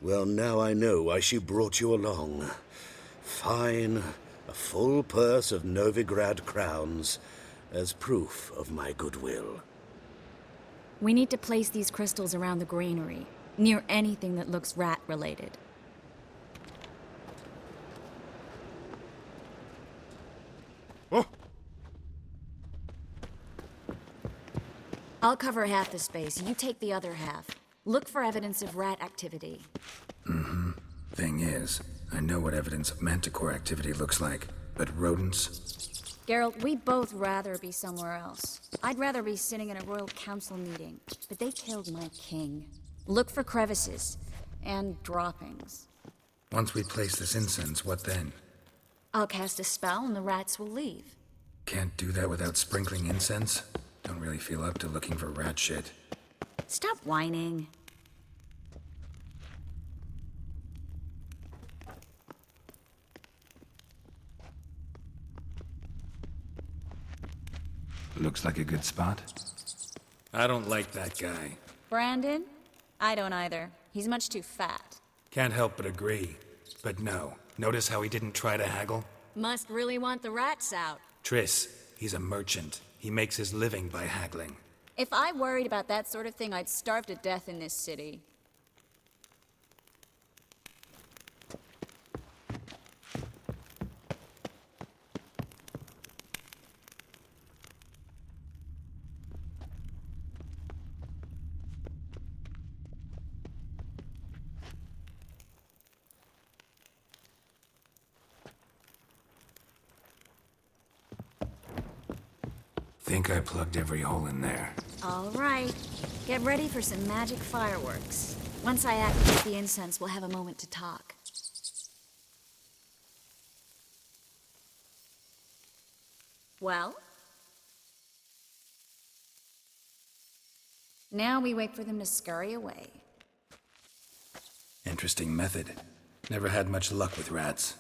Well, now I know why she brought you along. Fine. A full purse of Novigrad crowns as proof of my goodwill. We need to place these crystals around the granary, near anything that looks rat-related. Oh. I'll cover half the space, you take the other half. Look for evidence of rat activity. Mm-hmm. Thing is, I know what evidence of manticore activity looks like, but rodents? Geralt, we'd both rather be somewhere else. I'd rather be sitting in a royal council meeting, but they killed my king. Look for crevices and droppings. Once we place this incense, what then? I'll cast a spell and the rats will leave. Can't do that without sprinkling incense? Don't really feel up to looking for rat shit. Stop whining. Looks like a good spot. I don't like that guy. Brandon? I don't either. He's much too fat. Can't help but agree. But no. Notice how he didn't try to haggle? Must really want the rats out. Triss, he's a merchant. He makes his living by haggling. If I worried about that sort of thing, I'd starve to death in this city. Think I plugged every hole in there. All right. Get ready for some magic fireworks. Once I activate the incense, we'll have a moment to talk. Well? Now we wait for them to scurry away. Interesting method. Never had much luck with rats.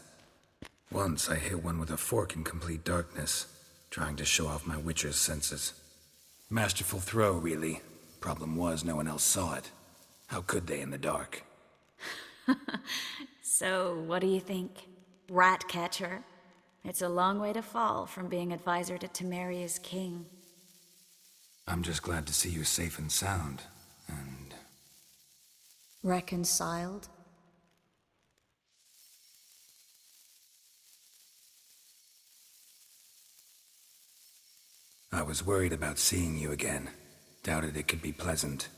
Once I hit one with a fork in complete darkness, trying to show off my witcher's senses. Masterful throw, really. Problem was, no one else saw it. How could they in the dark? So, what do you think? Rat catcher? It's a long way to fall from being advisor to Temeria's king. I'm just glad to see you safe and sound, and... Reconciled? I was worried about seeing you again. Doubted it could be pleasant.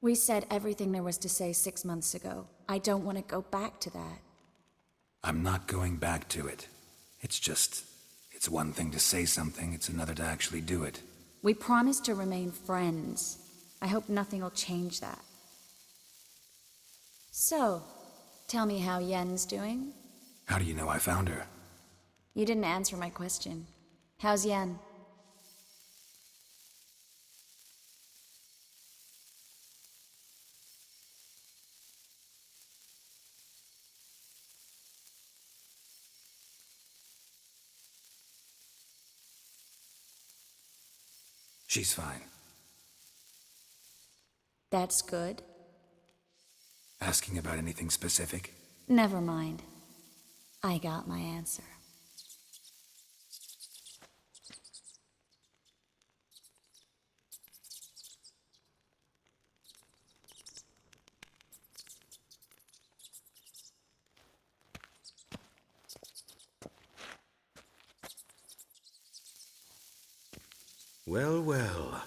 We said everything there was to say 6 months ago. I don't want to go back to that. I'm not going back to it. It's one thing to say something, it's another to actually do it. We promised to remain friends. I hope nothing will change that. So, tell me how Yen's doing? How do you know I found her? You didn't answer my question. How's Yen? She's fine. That's good. Asking about anything specific? Never mind. I got my answer. Well, well.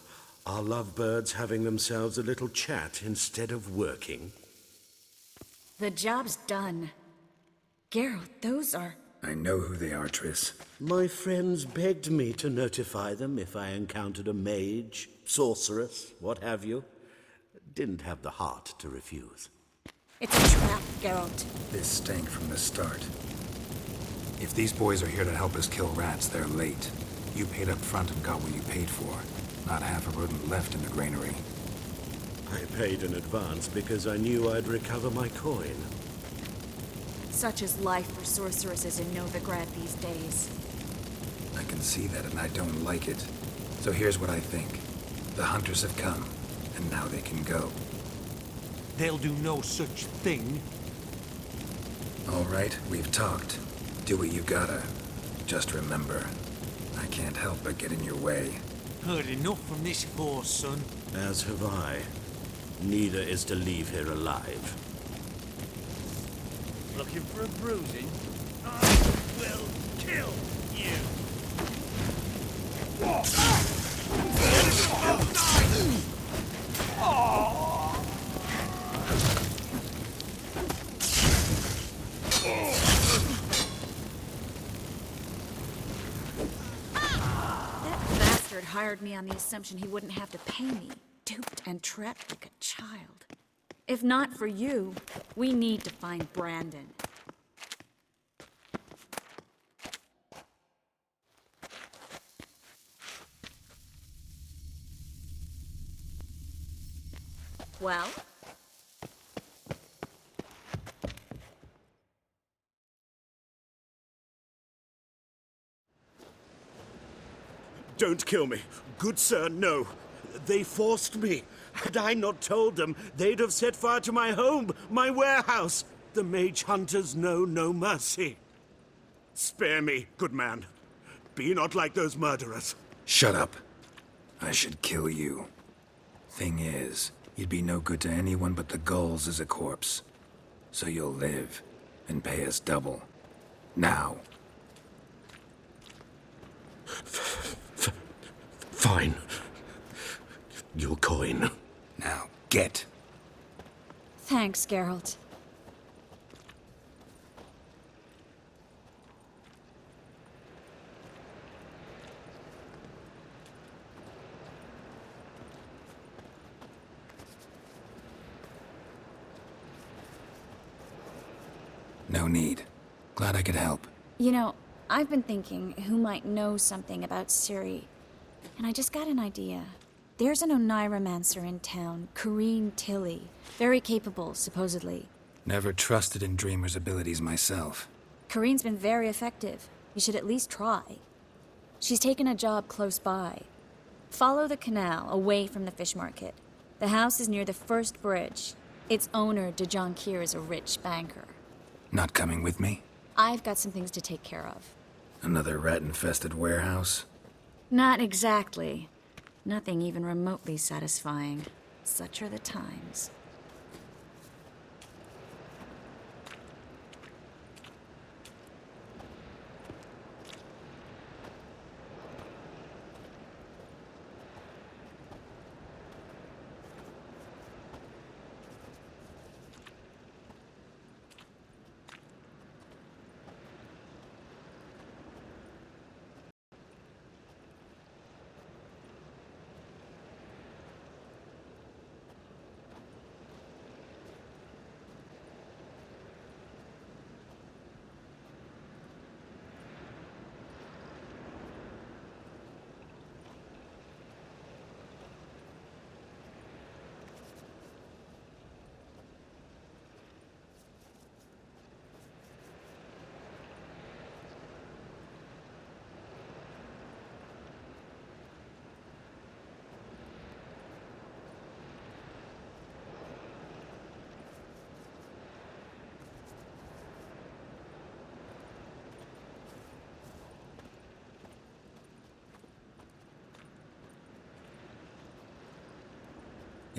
Are lovebirds having themselves a little chat instead of working? The job's done. Geralt, those are... I know who they are, Triss. My friends begged me to notify them if I encountered a mage, sorceress, what have you. Didn't have the heart to refuse. It's a trap, Geralt. This stank from the start. If these boys are here to help us kill rats, they're late. You paid up front and got what you paid for. Not half a rodent left in the granary. I paid in advance because I knew I'd recover my coin. Such is life for sorceresses in Novigrad these days. I can see that and I don't like it. So here's what I think. The hunters have come, and now they can go. They'll do no such thing. All right, we've talked. Do what you gotta. Just remember, I can't help but get in your way. Heard enough from this horse, son. As have I. Neither is to leave here alive. Looking for a bruising? I will kill you! Hired me on the assumption he wouldn't have to pay me, duped and trapped like a child. If not for you, we need to find Brandon. Well? Don't kill me. Good sir, no. They forced me. Had I not told them, they'd have set fire to my home, my warehouse. The mage hunters know no mercy. Spare me, good man. Be not like those murderers. Shut up. I should kill you. Thing is, you'd be no good to anyone but the gulls as a corpse. So you'll live, and pay us double. Now. Fine. Your coin. Now, get. Thanks, Geralt. No need. Glad I could help. You know, I've been thinking who might know something about Ciri. And I just got an idea. There's an Oneiromancer in town, Corrine Tilly. Very capable, supposedly. Never trusted in Dreamer's abilities myself. Corrine's been very effective. You should at least try. She's taken a job close by. Follow the canal, away from the fish market. The house is near the first bridge. Its owner, de Jonquier, is a rich banker. Not coming with me? I've got some things to take care of. Another rat-infested warehouse? Not exactly. Nothing even remotely satisfying. Such are the times.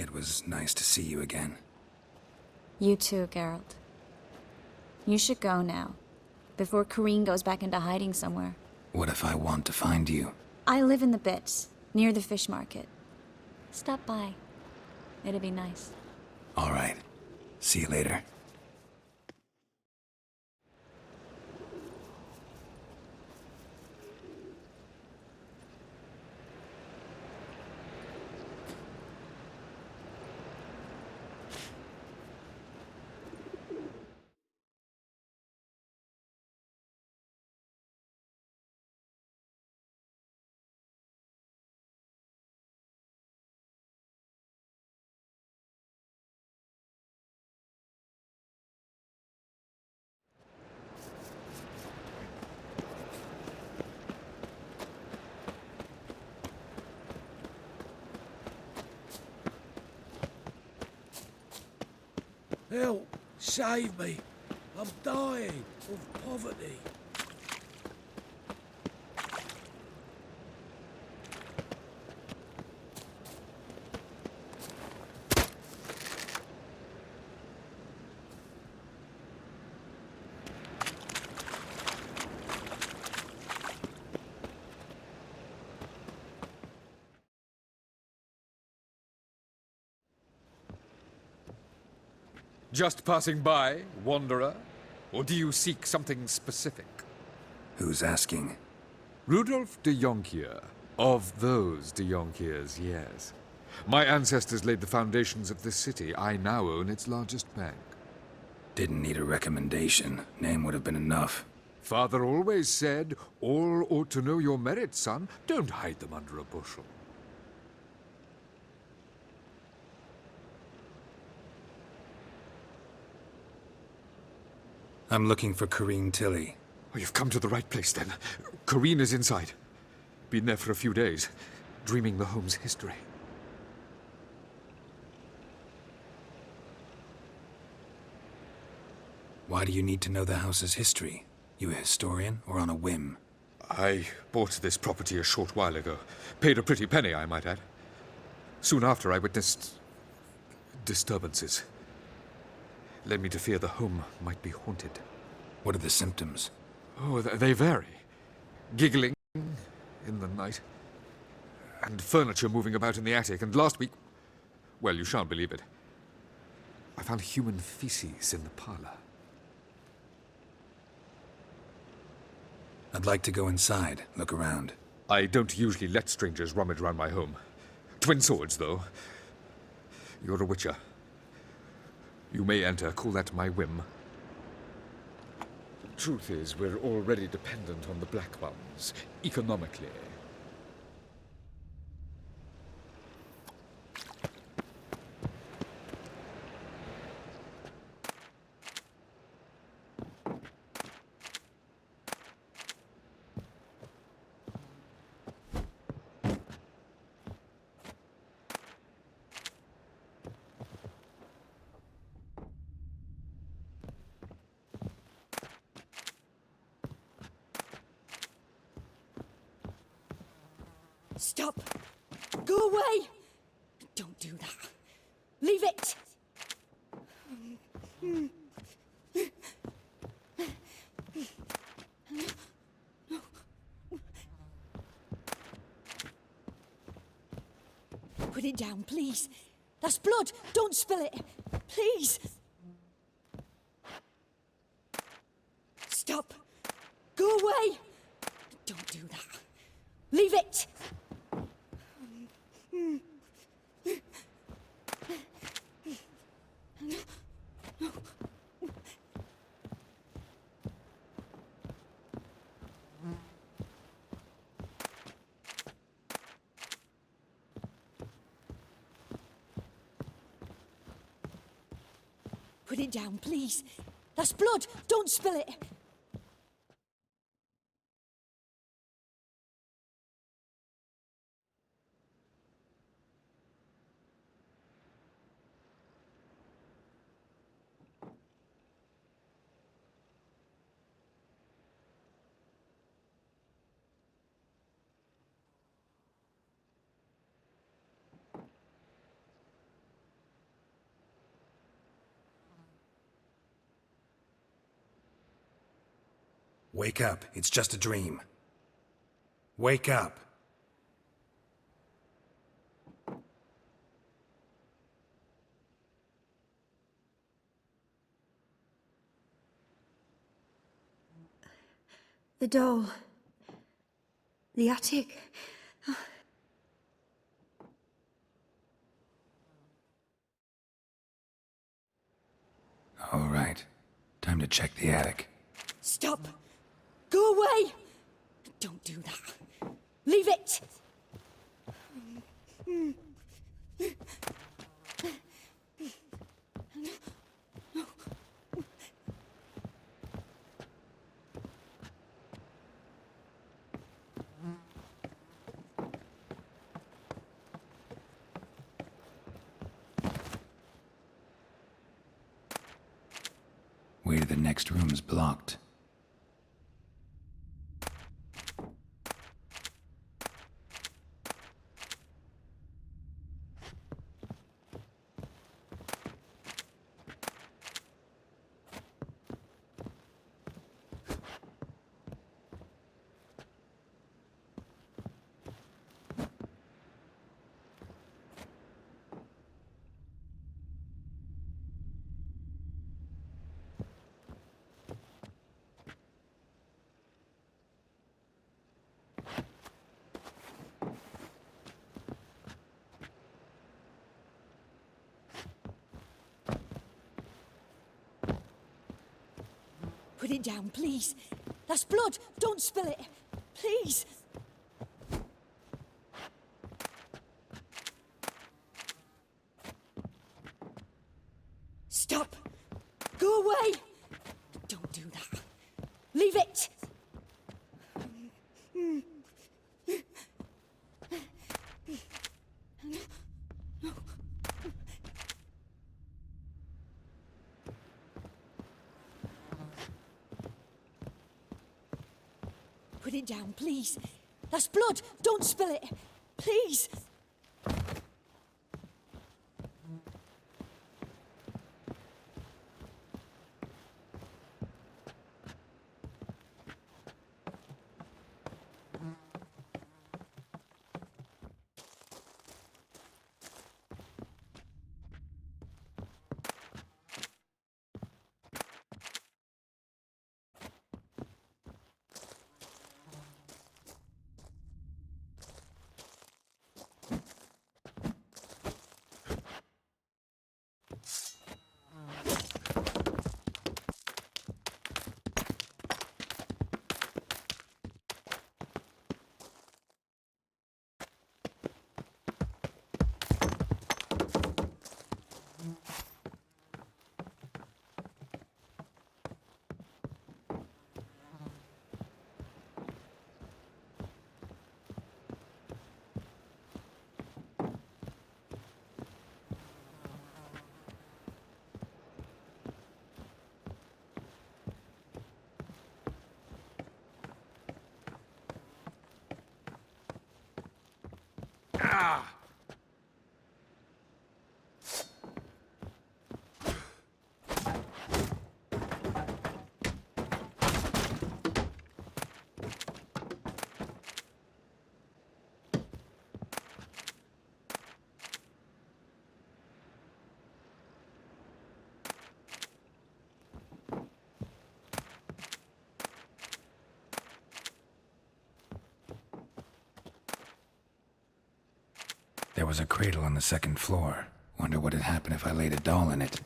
It was nice to see you again. You too, Geralt. You should go now, before Corrine goes back into hiding somewhere. What if I want to find you? I live in the Bits, near the fish market. Stop by. It'd be nice. All right. See you later. Help! Save me! I'm dying of poverty. Just passing by, wanderer? Or do you seek something specific? Who's asking? Rudolf de Jonkier. Of those de Jonkiers, yes. My ancestors laid the foundations of this city. I now own its largest bank. Didn't need a recommendation. Name would have been enough. Father always said, all ought to know your merits, son. Don't hide them under a bushel. I'm looking for Corrine Tilly. Oh, you've come to the right place, then. Corrine is inside. Been there for a few days, dreaming the home's history. Why do you need to know the house's history? You a historian, or on a whim? I bought this property a short while ago. Paid a pretty penny, I might add. Soon after, I witnessed disturbances. Led me to fear the home might be haunted. What are the symptoms? Oh, they vary. Giggling in the night, and furniture moving about in the attic, and last week... Well, you shan't believe it. I found human feces in the parlor. I'd like to go inside, look around. I don't usually let strangers rummage around my home. Twin swords, though. You're a witcher. You may enter, call that my whim. The truth is, we're already dependent on the Black Ones, economically. Stop! Go away! Don't do that. Leave it! Put it down, please. That's blood. Don't spill it. Please. Stop. Go away. Don't do that. Leave it. Put it down, please. That's blood. Don't spill it. Wake up. It's just a dream. Wake up. The doll. The attic. All right. Time to check the attic. Stop! Go away! Don't do that. Leave it! Way to the next room's blocked. Put it down, please. That's blood. Don't spill it. Please. Stop. Go away. Don't do that. Leave it. Put it down, please. That's blood. Don't spill it. Please. There was a cradle on the second floor. Wonder what had happened if I laid a doll in it.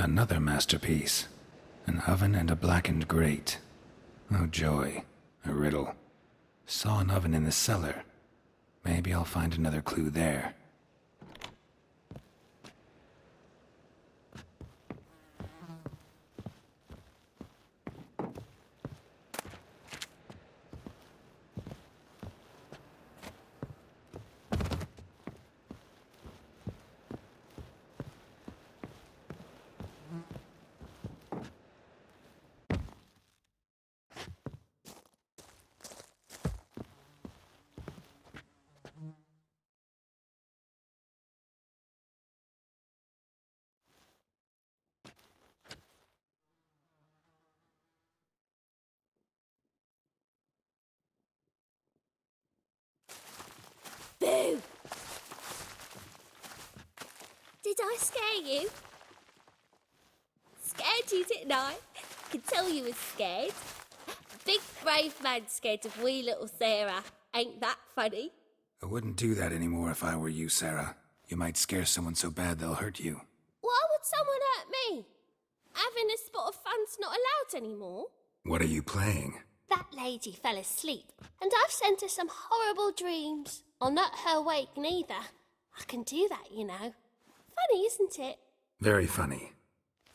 Another masterpiece. An oven and a blackened grate. Oh joy, a riddle. Saw an oven in the cellar. Maybe I'll find another clue there. Boo! Did I scare you? Scared you, didn't I? Can tell you was scared. Big brave man scared of wee little Sarah. Ain't that funny? I wouldn't do that anymore if I were you, Sarah. You might scare someone so bad they'll hurt you. Why would someone hurt me? Having a spot of fun's not allowed anymore. What are you playing? That lady fell asleep, and I've sent her some horrible dreams. I'll not her wake neither. I can do that, you know. Funny, isn't it? Very funny.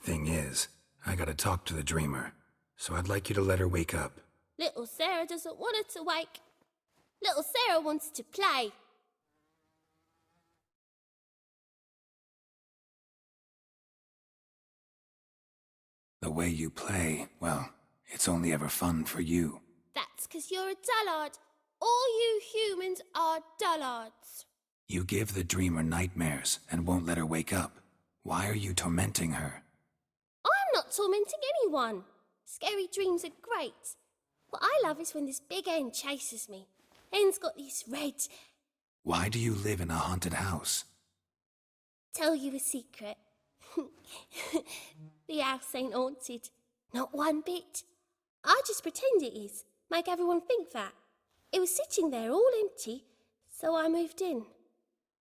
Thing is, I gotta talk to the dreamer, so I'd like you to let her wake up. Little Sarah doesn't want her to wake. Little Sarah wants to play. The way you play, well, it's only ever fun for you. That's 'cause you're a dullard. All you humans are dullards. You give the dreamer nightmares and won't let her wake up. Why are you tormenting her? I'm not tormenting anyone. Scary dreams are great. What I love is when this big hen chases me. Hen's got these red... Why do you live in a haunted house? Tell you a secret. The house ain't haunted. Not one bit. I just pretend it is. Make everyone think that. It was sitting there all empty, so I moved in.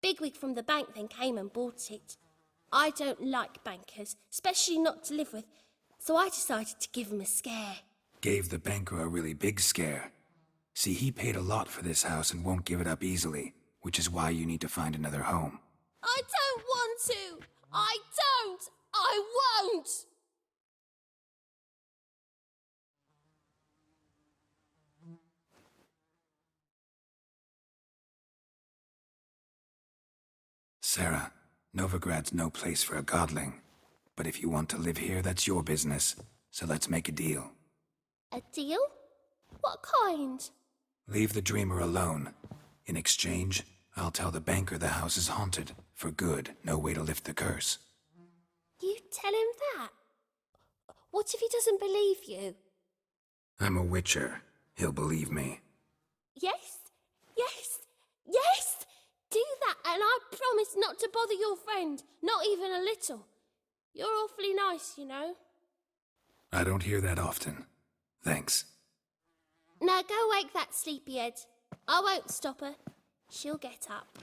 Bigwig from the bank then came and bought it. I don't like bankers, especially not to live with, so I decided to give him a scare. Gave the banker a really big scare. See, he paid a lot for this house and won't give it up easily, which is why you need to find another home. I don't want to! I don't! I won't! Sarah, Novigrad's no place for a godling. But if you want to live here, that's your business. So let's make a deal. A deal? What kind? Leave the dreamer alone. In exchange, I'll tell the banker the house is haunted. For good, no way to lift the curse. You tell him that? What if he doesn't believe you? I'm a witcher. He'll believe me. Yes, yes, yes! Do that, and I promise not to bother your friend, not even a little. You're awfully nice, you know. I don't hear that often. Thanks. Now go wake that sleepyhead. I won't stop her. She'll get up.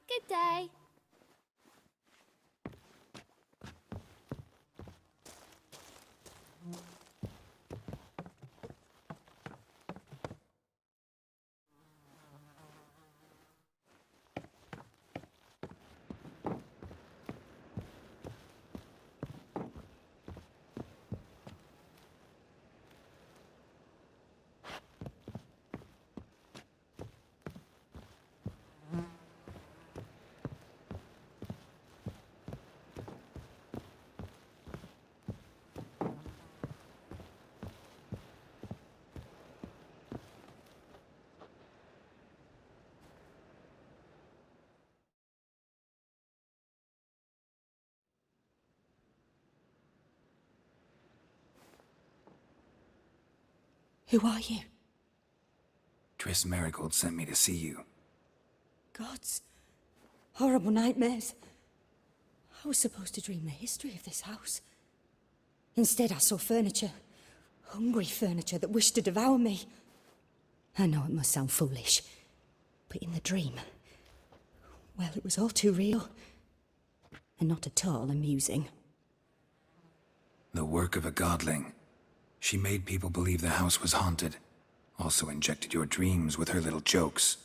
Good day. Who are you? Triss Merigold sent me to see you. Gods. Horrible nightmares. I was supposed to dream the history of this house. Instead, I saw furniture. Hungry furniture that wished to devour me. I know it must sound foolish, but in the dream, well, it was all too real. And not at all amusing. The work of a godling. She made people believe the house was haunted. Also injected your dreams with her little jokes.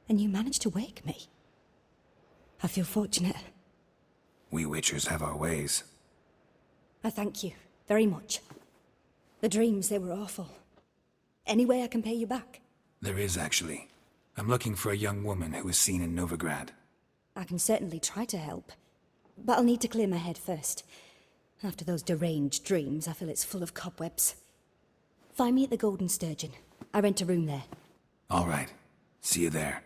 And you managed to wake me. I feel fortunate. We Witchers have our ways. I thank you very much. The dreams, they were awful. Any way I can pay you back? There is, actually. I'm looking for a young woman who was seen in Novigrad. I can certainly try to help. But I'll need to clear my head first. After those deranged dreams, I feel it's full of cobwebs. Find me at the Golden Sturgeon. I rent a room there. All right. See you there.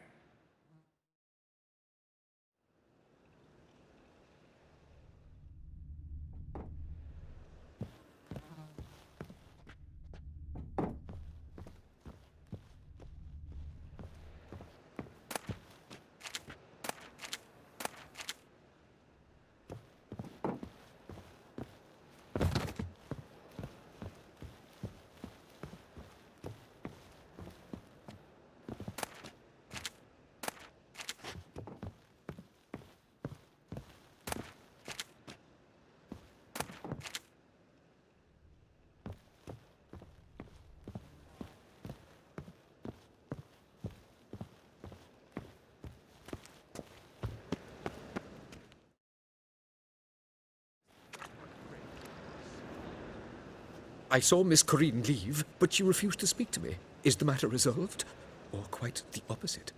I saw Miss Corinne leave, but she refused to speak to me. Is the matter resolved? Or quite the opposite?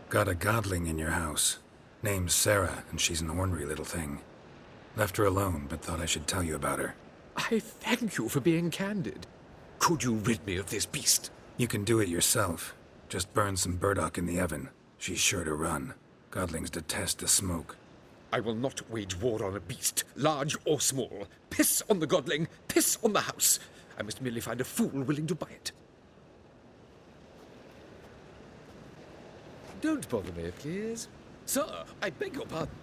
Got a godling in your house. Name's Sarah, and she's an ornery little thing. Left her alone, but thought I should tell you about her. I thank you for being candid. Could you rid me of this beast? You can do it yourself. Just burn some burdock in the oven. She's sure to run. Godlings detest the smoke. I will not wage war on a beast, large or small. Piss on the godling, piss on the house. I must merely find a fool willing to buy it. Don't bother me, please. Sir, I beg your pardon.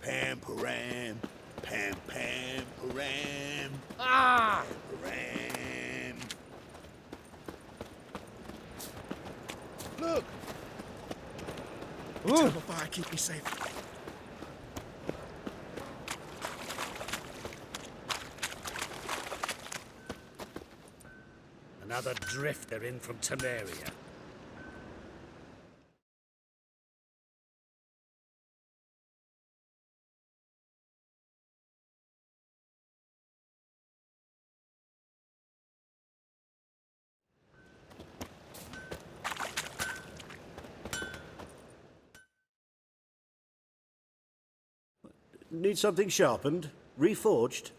Pam param, pam pam param. Ah! Param. Look! Eternal fire, keep me safe. Another drifter in from Temeria. Need something sharpened? Reforged?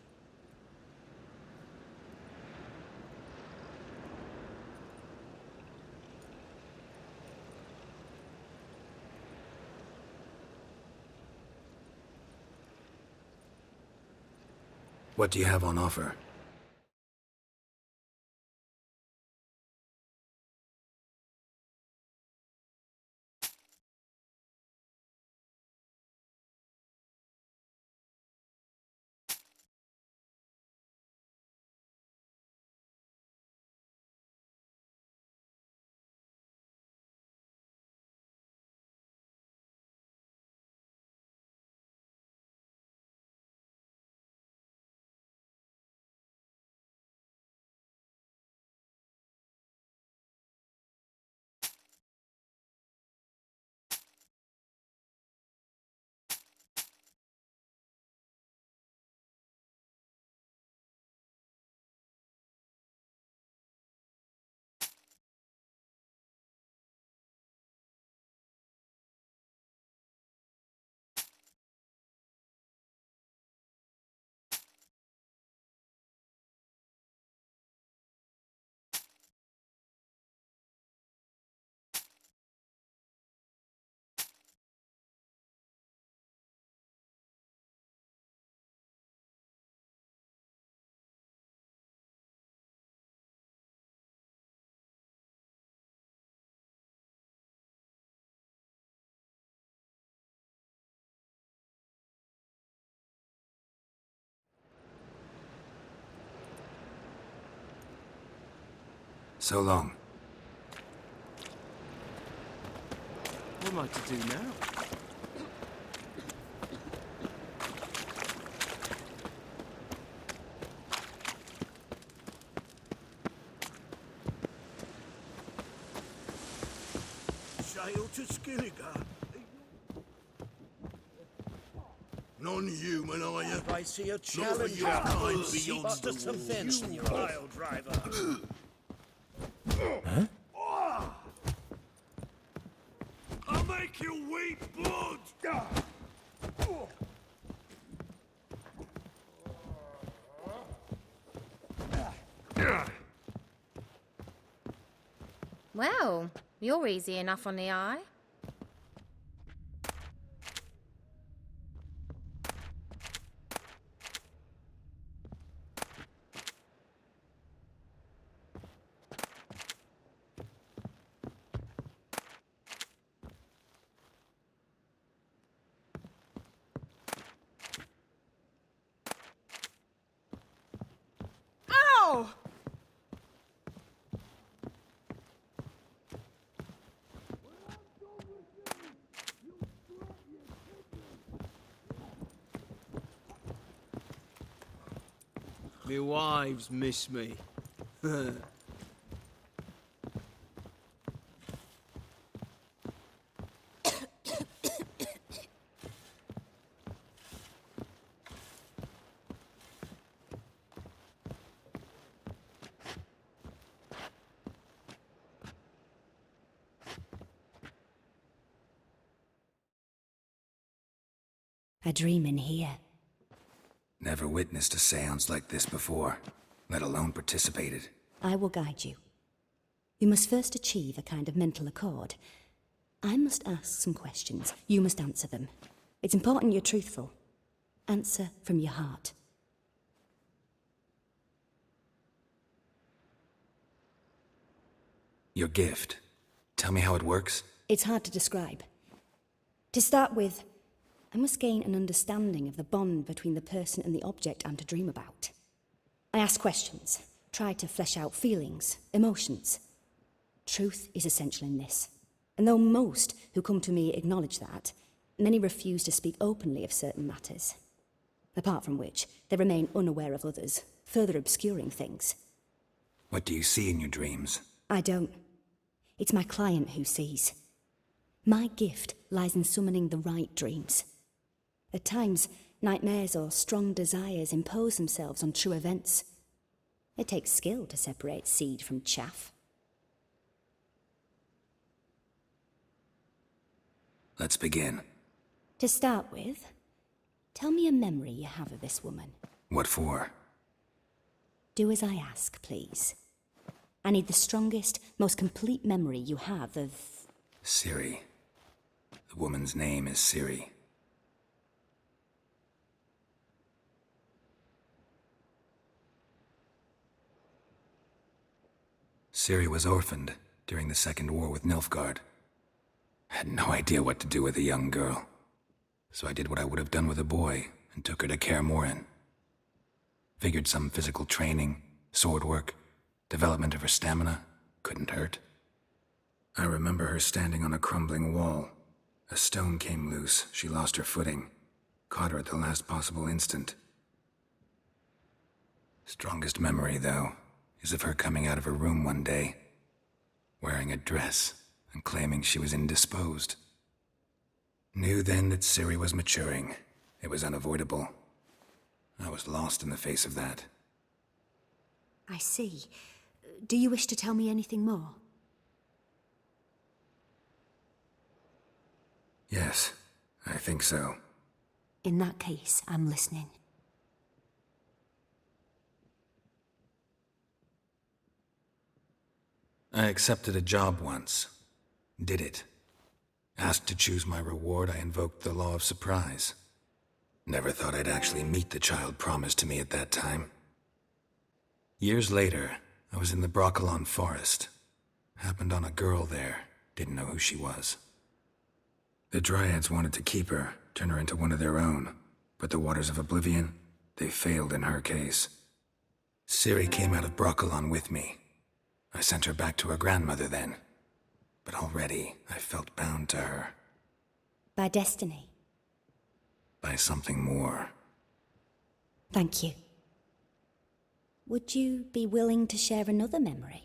What do you have on offer? So long. What am I to do now? Sail to Skilligar. Non-human, are you? I see a Not for challenge. your kind beyond Seeks to the some walls. fence in your pile driver. Huh? I'll make you weep blood! Well, you're easy enough on the eye. Ow! Me wives miss me. A dream in here. Never witnessed a seance like this before, let alone participated. I will guide you. You must first achieve a kind of mental accord. I must ask some questions. You must answer them. It's important you're truthful. Answer from your heart. Your gift. Tell me how it works. It's hard to describe. To start with, I must gain an understanding of the bond between the person and the object I'm to dream about. I ask questions, try to flesh out feelings, emotions. Truth is essential in this. And though most who come to me acknowledge that, many refuse to speak openly of certain matters. Apart from which, they remain unaware of others, further obscuring things. What do you see in your dreams? I don't. It's my client who sees. My gift lies in summoning the right dreams. At times, nightmares or strong desires impose themselves on true events. It takes skill to separate seed from chaff. Let's begin. To start with, tell me a memory you have of this woman. What for? Do as I ask, please. I need the strongest, most complete memory you have of... Ciri. The woman's name is Ciri. Ciri was orphaned during the Second War with Nilfgaard. Had no idea what to do with a young girl. So I did what I would have done with a boy and took her to Kaer Morhen. Figured some physical training, sword work, development of her stamina couldn't hurt. I remember her standing on a crumbling wall. A stone came loose, she lost her footing. Caught her at the last possible instant. Strongest memory, though, is of her coming out of her room one day, wearing a dress and claiming she was indisposed. Knew then that Ciri was maturing. It was unavoidable. I was lost in the face of that. I see. Do you wish to tell me anything more? Yes, I think so. In that case, I'm listening. I accepted a job once. Did it. Asked to choose my reward, I invoked the law of surprise. Never thought I'd actually meet the child promised to me at that time. Years later, I was in the Brokilon forest. Happened on a girl there. Didn't know who she was. The Dryads wanted to keep her, turn her into one of their own. But the Waters of Oblivion, they failed in her case. Ciri came out of Brokilon with me. I sent her back to her grandmother then. But already I felt bound to her. By destiny. By something more. Thank you. Would you be willing to share another memory?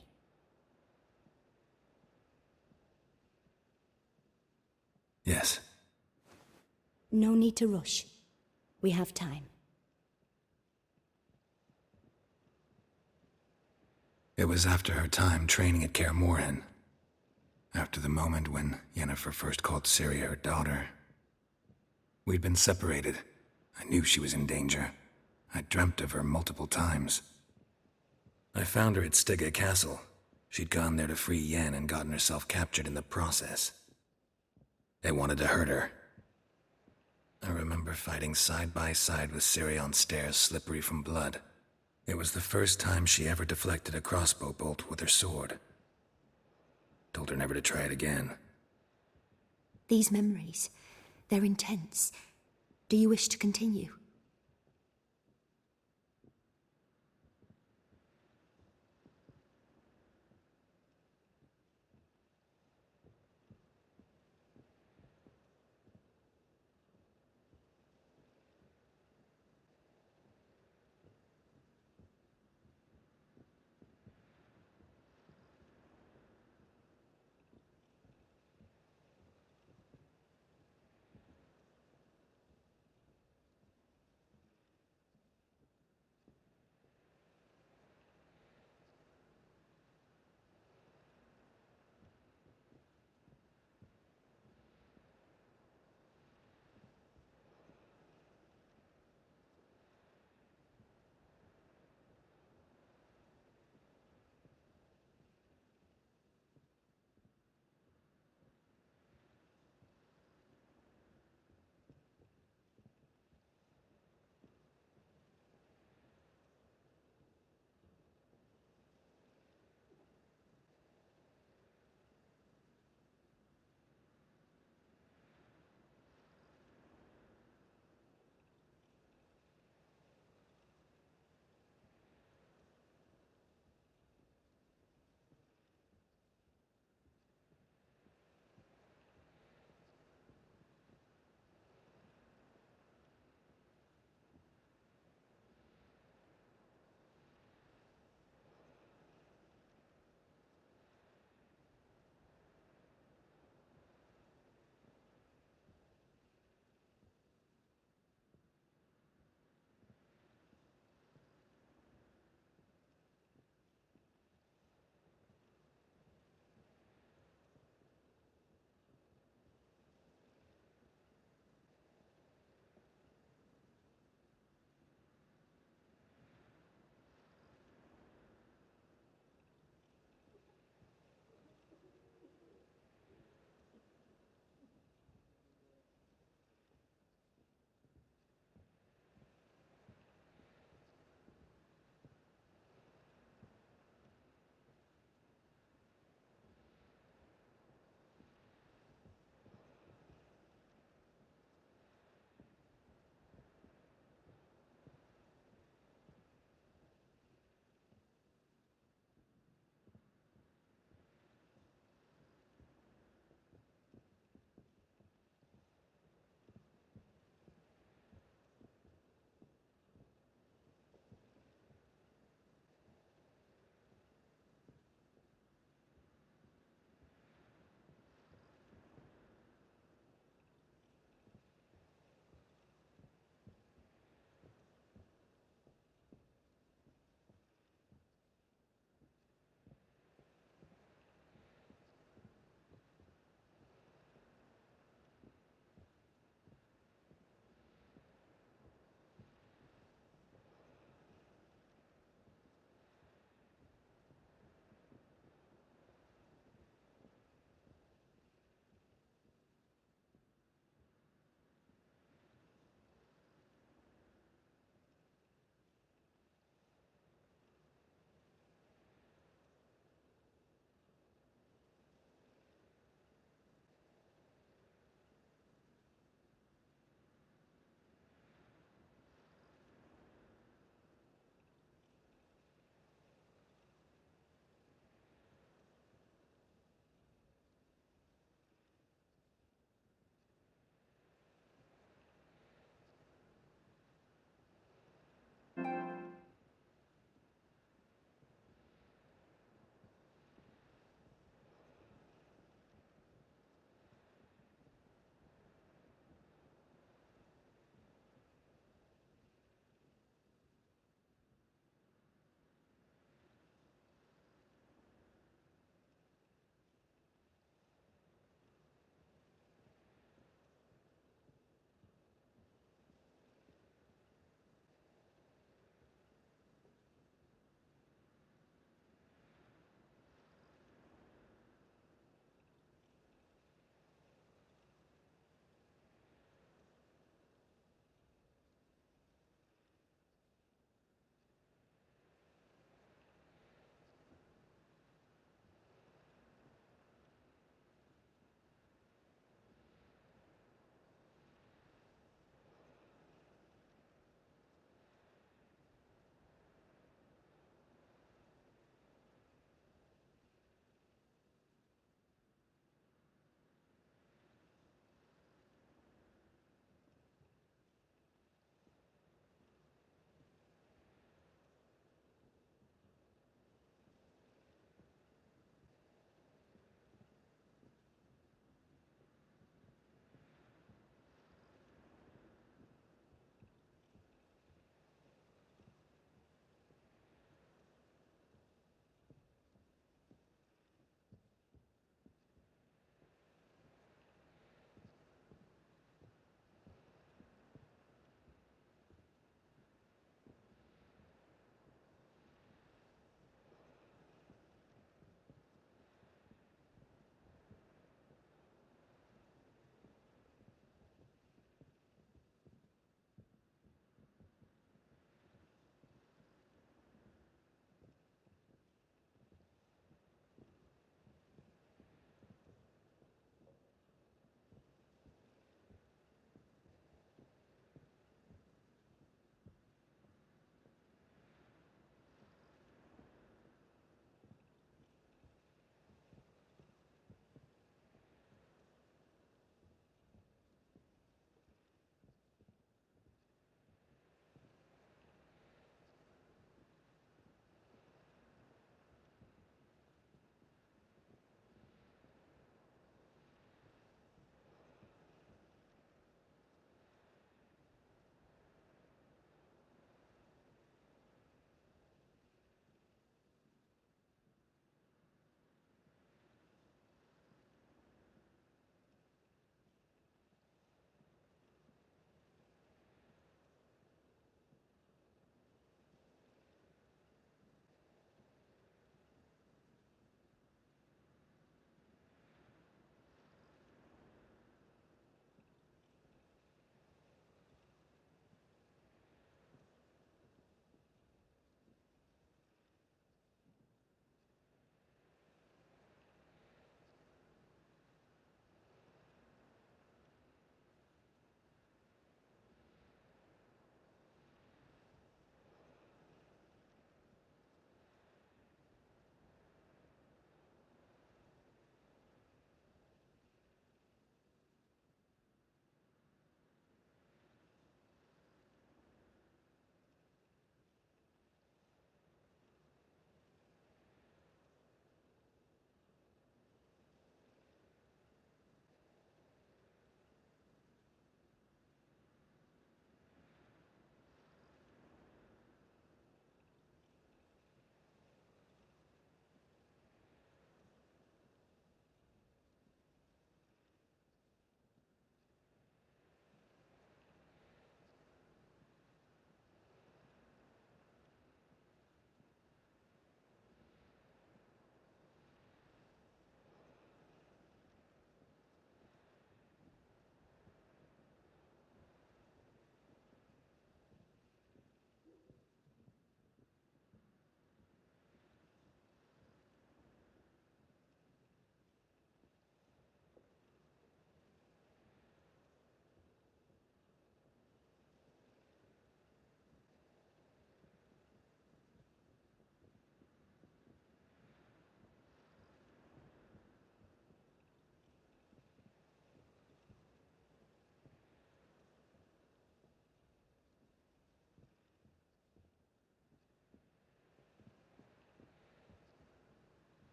Yes. No need to rush. We have time. It was after her time training at Kaer Morhen. After the moment when Yennefer first called Ciri her daughter. We'd been separated. I knew she was in danger. I dreamt of her multiple times. I found her at Stygga Castle. She'd gone there to free Yen and gotten herself captured in the process. They wanted to hurt her. I remember fighting side by side with Ciri on stairs slippery from blood. It was the first time she ever deflected a crossbow bolt with her sword. Told her never to try it again. These memories, they're intense. Do you wish to continue?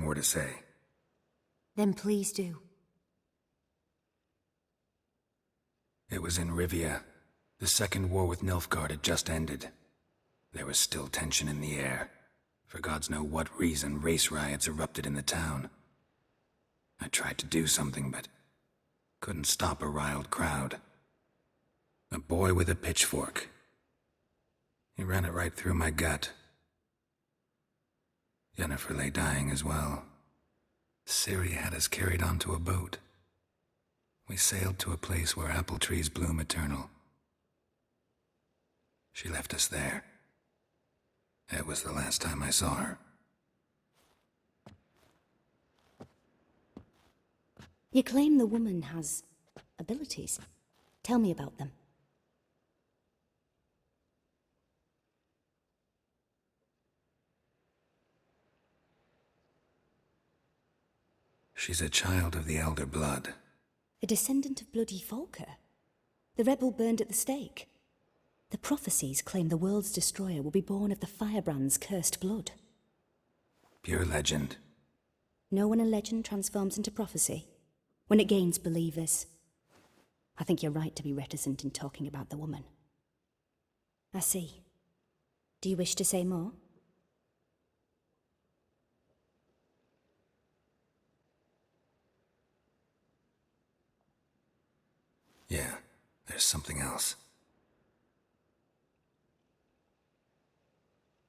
more to say. Then please do. It was in Rivia. The second war with Nilfgaard had just ended. There was still tension in the air. For gods know what reason, race riots erupted in the town. I tried to do something, but couldn't stop a riled crowd. A boy with a pitchfork. He ran it right through my gut. Yennefer lay dying as well. Ciri had us carried onto a boat. We sailed to a place where apple trees bloom eternal. She left us there. It was the last time I saw her. You claim the woman has abilities. Tell me about them. She's a child of the Elder Blood. A descendant of bloody Volker. The rebel burned at the stake. The prophecies claim the world's destroyer will be born of the Firebrand's cursed blood. Pure legend. Know when a legend transforms into prophecy? When it gains believers. I think you're right to be reticent in talking about the woman. I see. Do you wish to say more? Yeah, there's something else.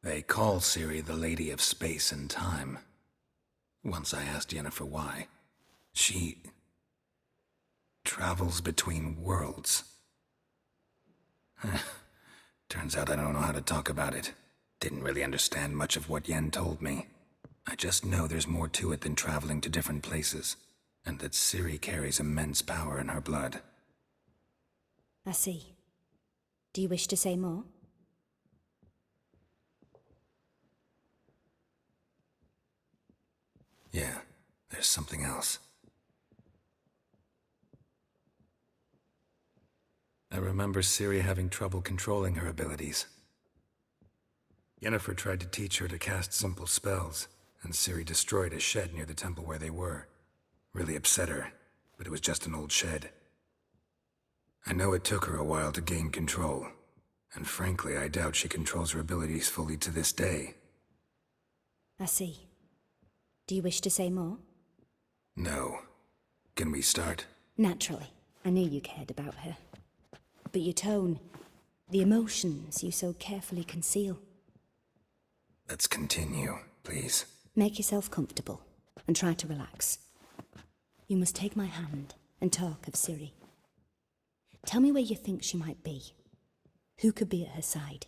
They call Ciri the Lady of Space and Time. Once I asked Yennefer why. She travels between worlds. Turns out I don't know how to talk about it. Didn't really understand much of what Yen told me. I just know there's more to it than traveling to different places, and that Ciri carries immense power in her blood. I see. Do you wish to say more? Yeah, there's something else. I remember Ciri having trouble controlling her abilities. Yennefer tried to teach her to cast simple spells, and Ciri destroyed a shed near the temple where they were. Really upset her, but it was just an old shed. I know it took her a while to gain control, and frankly, I doubt she controls her abilities fully to this day. I see. Do you wish to say more? No. Can we start? Naturally. I knew you cared about her. But your tone, the emotions you so carefully conceal. Let's continue, please. Make yourself comfortable, and try to relax. You must take my hand and talk of Ciri. Tell me where you think she might be. Who could be at her side?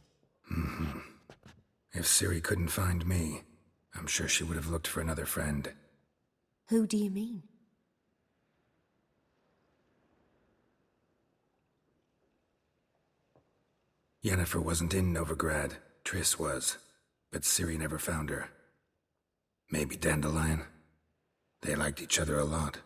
If Ciri couldn't find me, I'm sure she would have looked for another friend. Who do you mean? Yennefer wasn't in Novigrad. Triss was. But Ciri never found her. Maybe Dandelion? They liked each other a lot.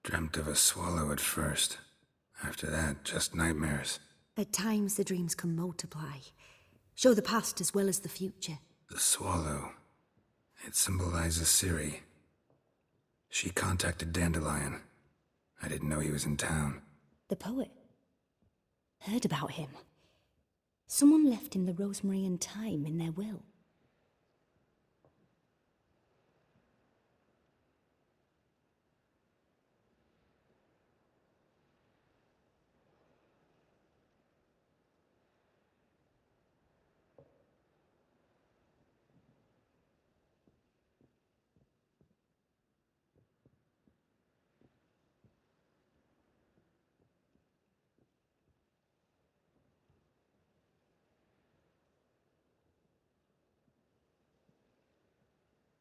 Dreamt of a swallow at first. After that, just nightmares. At times the dreams can multiply. Show the past as well as the future. The swallow. It symbolizes Ciri. She contacted Dandelion. I didn't know he was in town. The poet. Heard about him. Someone left him the rosemary and thyme in their will.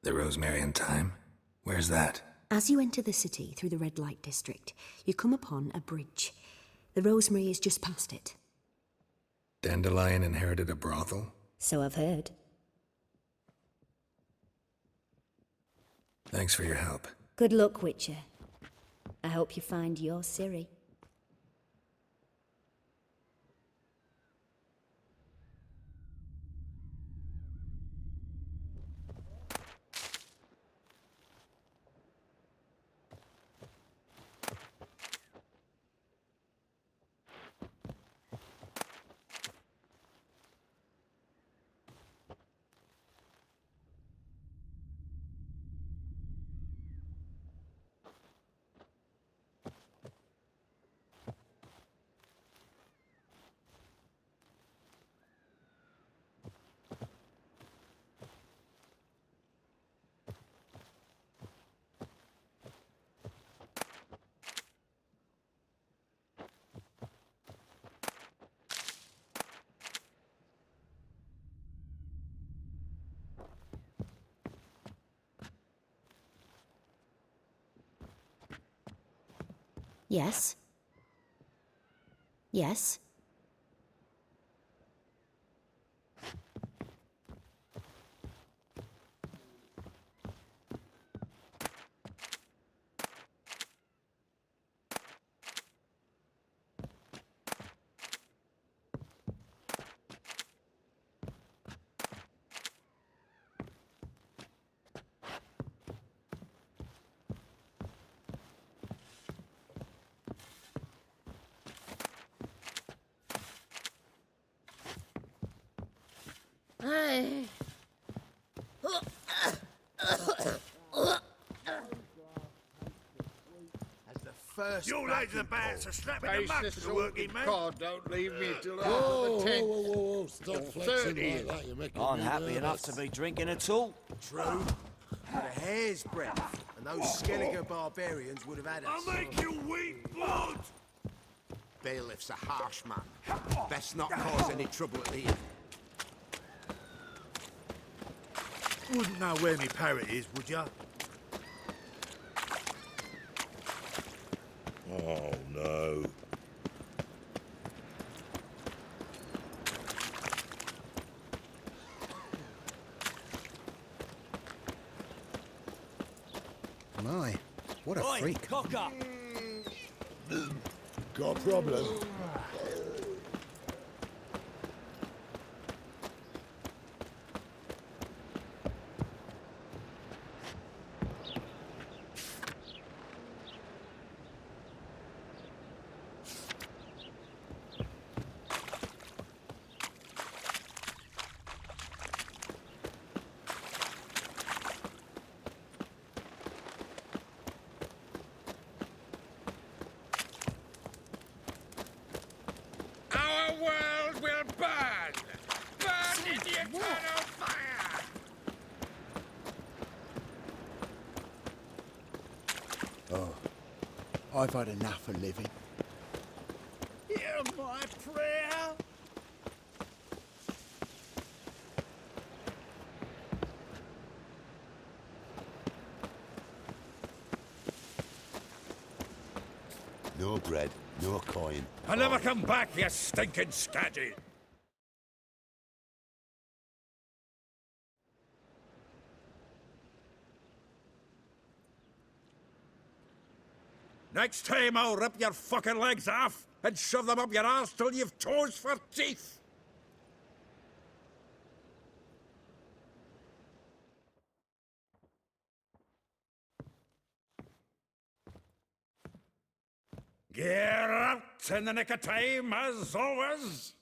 The Rosemary and Thyme? Where's that? As you enter the city through the red light district, you come upon a bridge. The Rosemary is just past it. Dandelion inherited a brothel? So I've heard. Thanks for your help. Good luck, Witcher. I hope you find your Ciri. Yes? Yes? You lads the bats are slapping the muck to the working man. God, don't leave me till Whoa, after the tent. whoa, stop flexing like that. You're making I'm me happy nervous. enough to be drinking at all. True. But a hair's breadth, and those Skellige barbarians would have had us. I'll make you weep blood! Bailiff's a harsh man. Best not cause any trouble at the inn. Wouldn't know where me parrot is, would ya? Oh, no. My, what a Oi, freak. cock up! Got a problem? Our world will burn! Burn in the eternal fire! Oh, I've had enough of living. Hear my prayer. No bread, no coin. I'll never come back, you stinking scadgy! Next time I'll rip your fucking legs off and shove them up your arse till you've toes for teeth! Gear out in the nick of time, as always.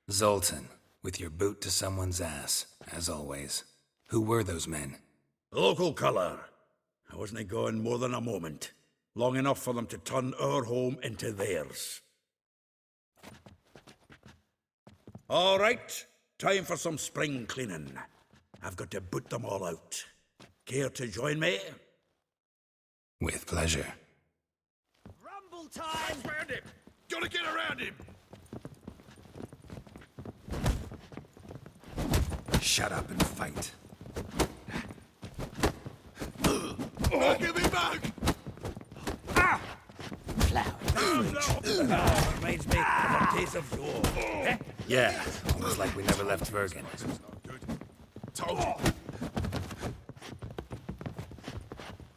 Zoltan, with your boot to someone's ass, as always. Who were those men? Local colour. I wasn't gone more than a moment. Long enough for them to turn our home into theirs. All right, time for some spring cleaning. I've got to boot them all out. Care to join me? With pleasure. Rumble time! Around him! Gotta get around him! Shut up and fight. Give me back! Ah! Reminds me of a taste of yore. Yeah, almost like we never left Vergen. Told you.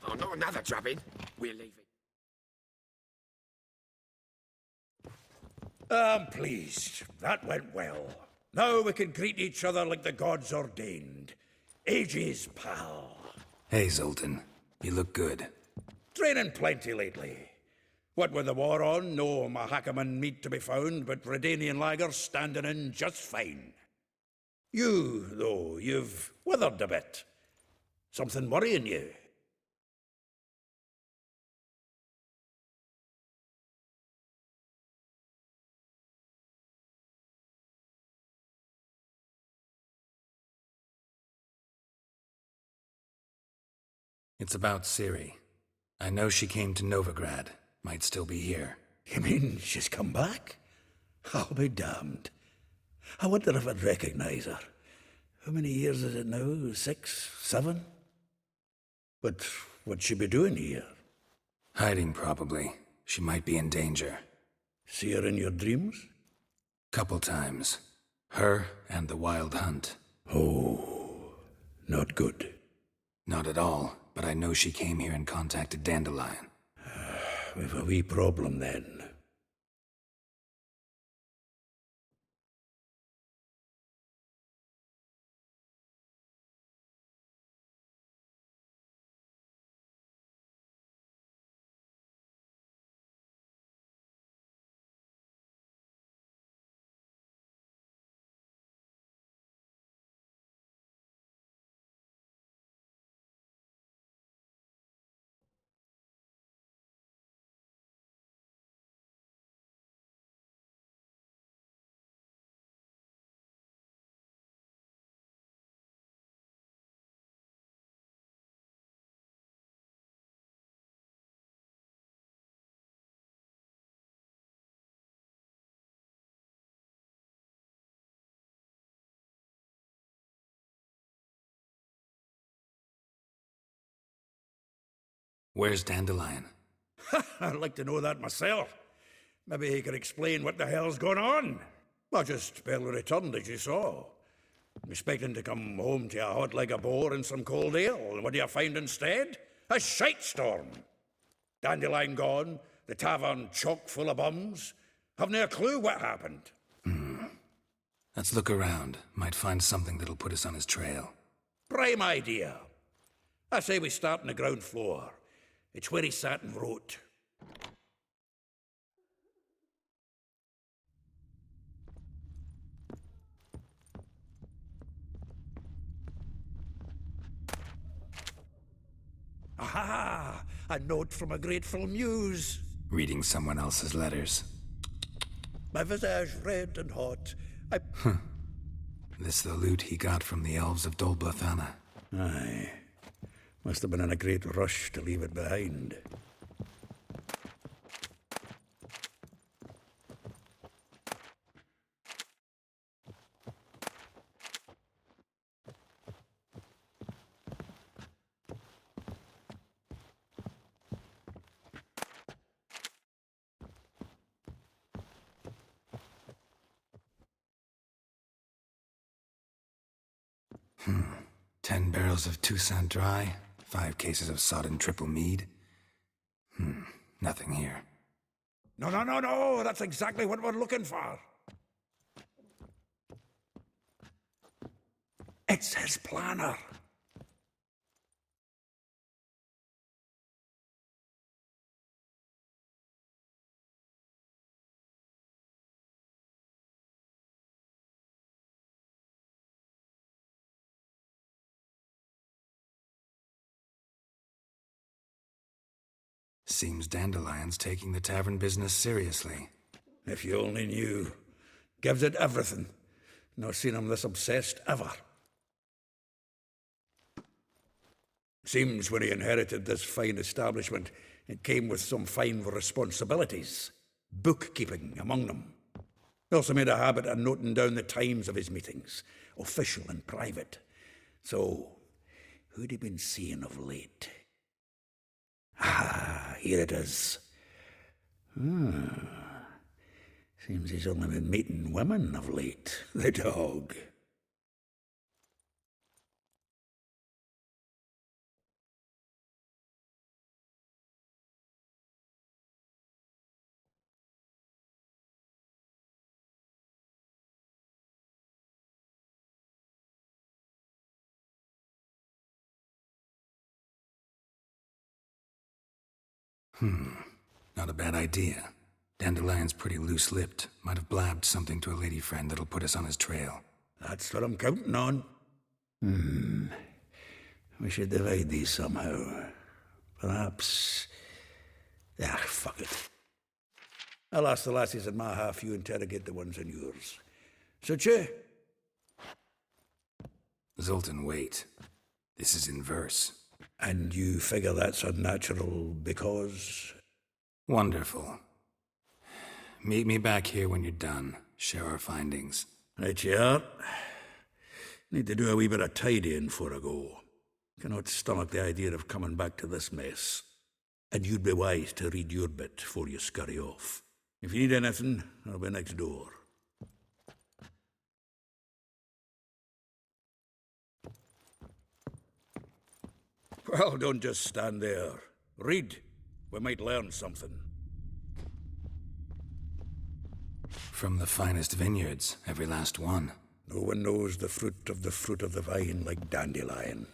Oh, not another drubbing. We're leaving. I'm pleased. That went well. Now we can greet each other like the gods ordained. Ages, pal. Hey, Zoltan. You look good. Training plenty lately. What with the war on, no Mahakaman meat to be found, but Redanian lagers standing in just fine. You, though, you've withered a bit. Something worrying you? It's about Ciri. I know she came to Novigrad. Might still be here. You mean she's come back? I'll be damned. I wonder if I'd recognize her. How many years is it now? 6, 7? But what'd she be doing here? Hiding, probably. She might be in danger. See her in your dreams? Couple times. Her and the Wild Hunt. Oh, not good. Not at all, but I know she came here and contacted Dandelion. We've a wee problem then. Where's Dandelion? I'd like to know that myself. Maybe he could explain what the hell's going on. I just barely returned, as you saw. I'm expecting to come home to a hot leg of boar and some cold ale, and what do you find instead? A shite storm. Dandelion gone, the tavern chock full of bums. Have no clue what happened. Let's look around. Might find something that'll put us on his trail. Prime idea. I say we start on the ground floor. It's where he sat and wrote. Aha! A note from a grateful muse. Reading someone else's letters. My visage red and hot. This the loot he got from the elves of Dol Blathanna. Aye. Must have been in a great rush to leave it behind. Hmm. 10 barrels of Toussaint Dry, 5 cases of sodden triple mead. Nothing here. No, that's exactly what we're looking for. It's his planner. seems Dandelion's taking the tavern business seriously. If you only knew. Gives it everything. Not seen him this obsessed ever. Seems when he inherited this fine establishment, it came with some fine responsibilities. Bookkeeping among them. He also made a habit of noting down the times of his meetings, official and private. So, who'd he been seeing of late? Ah, here it is. Seems he's only been meeting women of late, the dog. Not a bad idea. Dandelion's pretty loose-lipped. Might have blabbed something to a lady friend that'll put us on his trail. That's what I'm counting on. We should divide these somehow. Perhaps... fuck it. I'll ask the lassies in my half, you interrogate the ones in yours. Suche? Zoltan, wait. This is in verse. And you figure that's unnatural because... Wonderful. Meet me back here when you're done. Share our findings. Right you are. Need to do a wee bit of tidying before I go. Cannot stomach the idea of coming back to this mess. And you'd be wise to read your bit before you scurry off. If you need anything, I'll be next door. Well, don't just stand there. Read. We might learn something. From the finest vineyards, every last one. No one knows the fruit of the vine like Dandelion.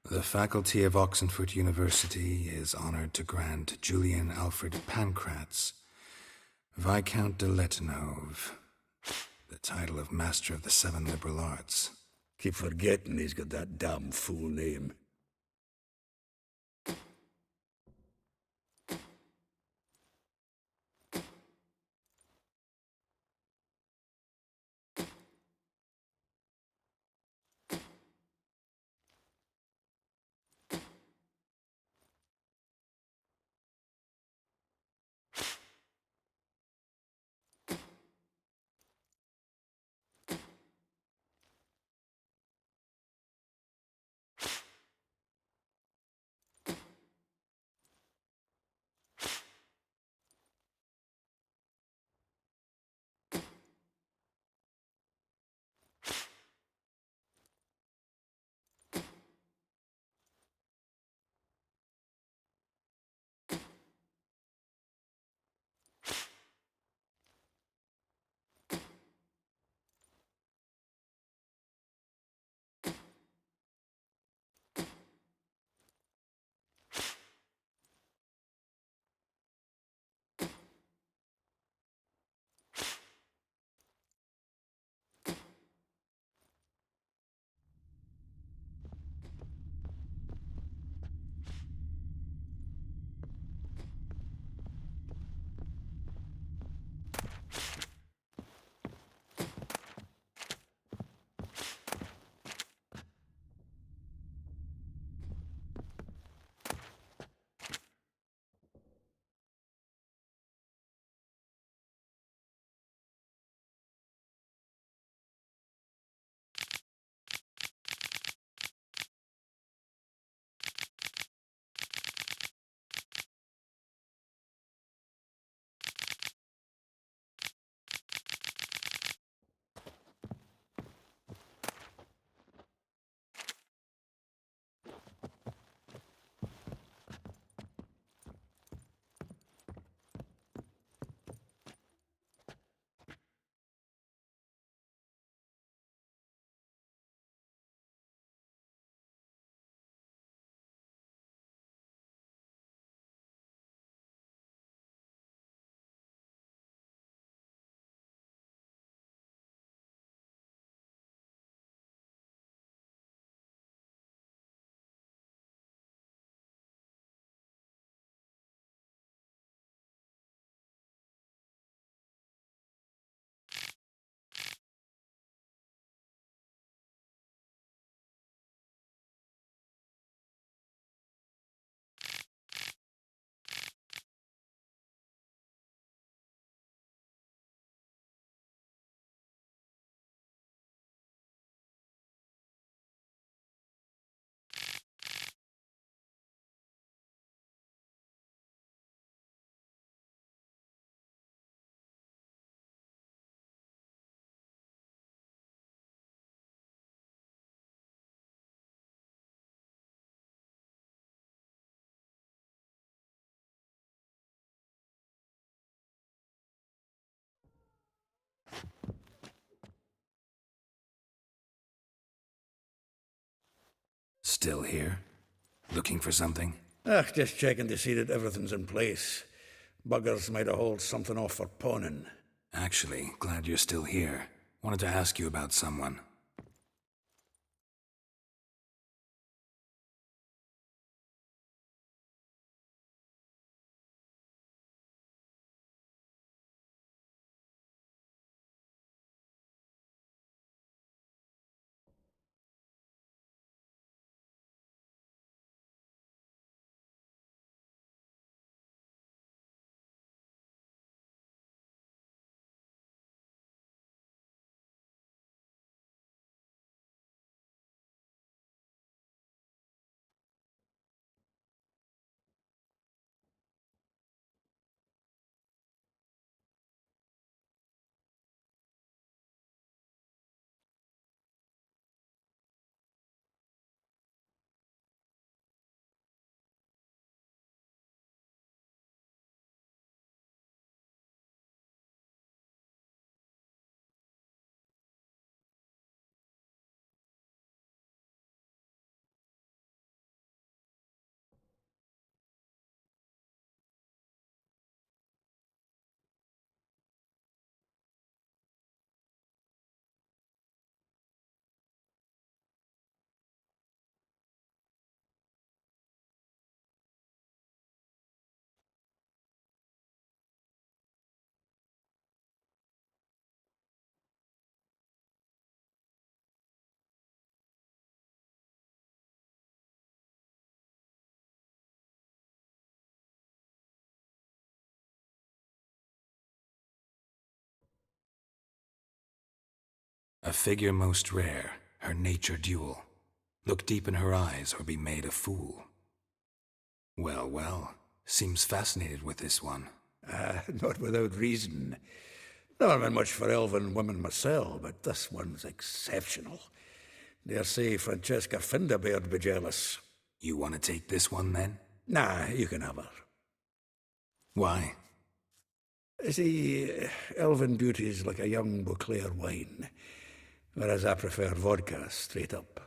The faculty of Oxenford University is honored to grant Julian Alfred Pancratz, Viscount de Letenhove, the title of Master of the Seven Liberal Arts. Keep forgetting he's got that damn fool name. Still here? Looking for something? Just checking to see that everything's in place. Buggers might have hauled something off for pawning. Actually, glad you're still here. Wanted to ask you about someone. A figure most rare, her nature dual. Look deep in her eyes or be made a fool. Well, well, seems fascinated with this one. Not without reason. Never been much for elven women myself, but this one's exceptional. Dare say Francesca Finderbeard be jealous. You want to take this one, then? Nah, you can have her. Why? See, elven beauty's like a young Beauclair wine, whereas I prefer vodka straight up.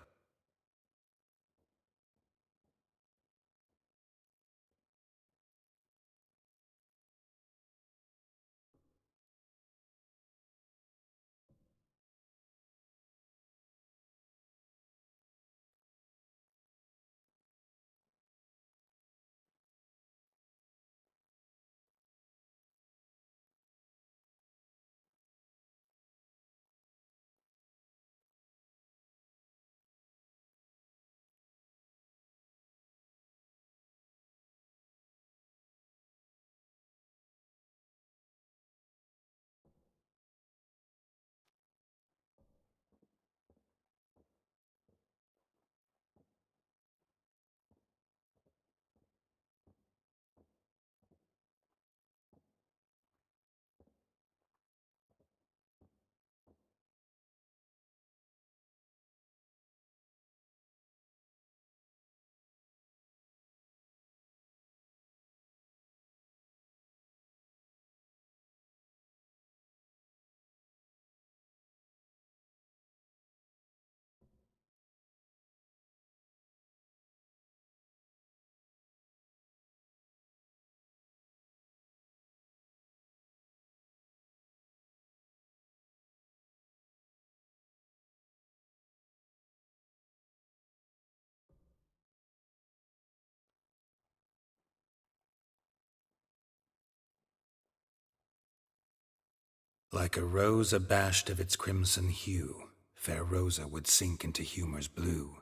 Like a rose abashed of its crimson hue, fair Rosa would sink into humor's blue.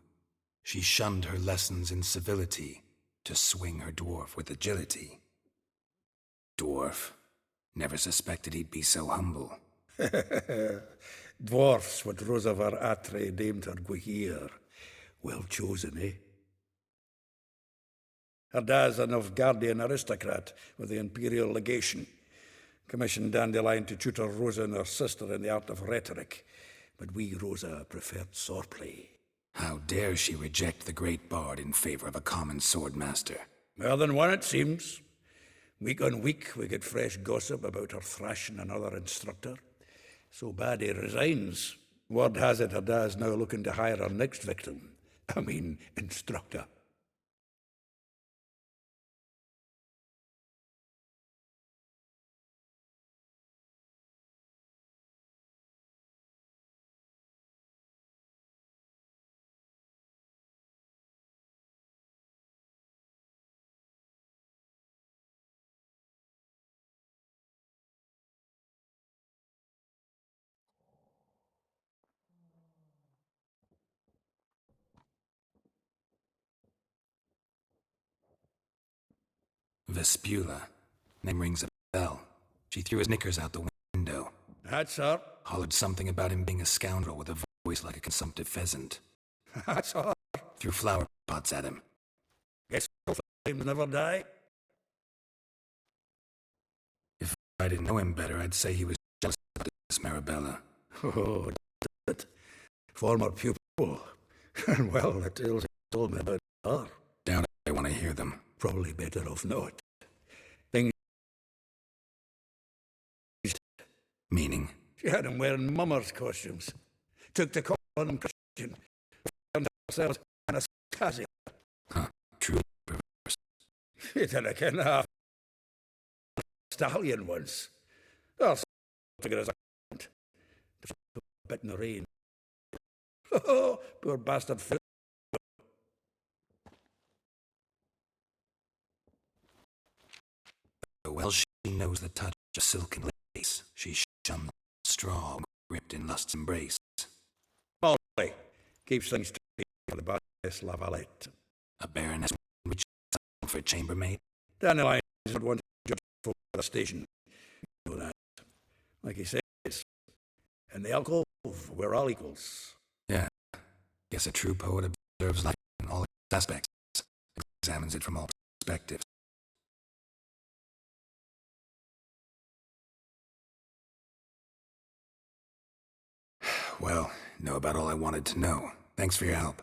She shunned her lessons in civility, to swing her dwarf with agility. Dwarf. Never suspected he'd be so humble. Dwarfs what Rosavar Atre named her Guihir. Well chosen, eh? Her dad's a Novgardian aristocrat with the Imperial Legation. Commissioned Dandelion to tutor Rosa and her sister in the art of rhetoric, but we, Rosa, preferred swordplay. How dare she reject the great bard in favor of a common swordmaster? More than one, it seems. Week on week, we get fresh gossip about her thrashing another instructor. So bad he resigns. Word has it her dad's now looking to hire her next victim. I mean, instructor. Vespula. Name rings a bell. She threw his knickers out the window. That's her. Hollered something about him being a scoundrel with a voice like a consumptive pheasant. That's her. Threw flower pots at him. Guess flames never die. If I didn't know him better, I'd say he was jealous of this Marabella. Oh, it. Former pupil. And well, the tales he told me about her. Doubt I want to hear them. Probably better off not. Things. Meaning? She had him wearing mummers' costumes. Took the common Christian. Found ourselves Anastasia. Huh, truly perverse. She did a kind of stallion once. Oh, figure as a bit in the rain. Oh, poor bastard. Well, she knows the touch of silken lace. She shunned straw, gripped in lust's embrace. Molly keeps things straight for the Baroness Lavalette. A baroness which for a chambermaid. Dandelion is not one to judge for the station. You know that. Like he says. And the alcohol we're all equals. Yeah. Guess a true poet observes life in all its aspects, examines it from all perspectives. Well, know about all I wanted to know. Thanks for your help.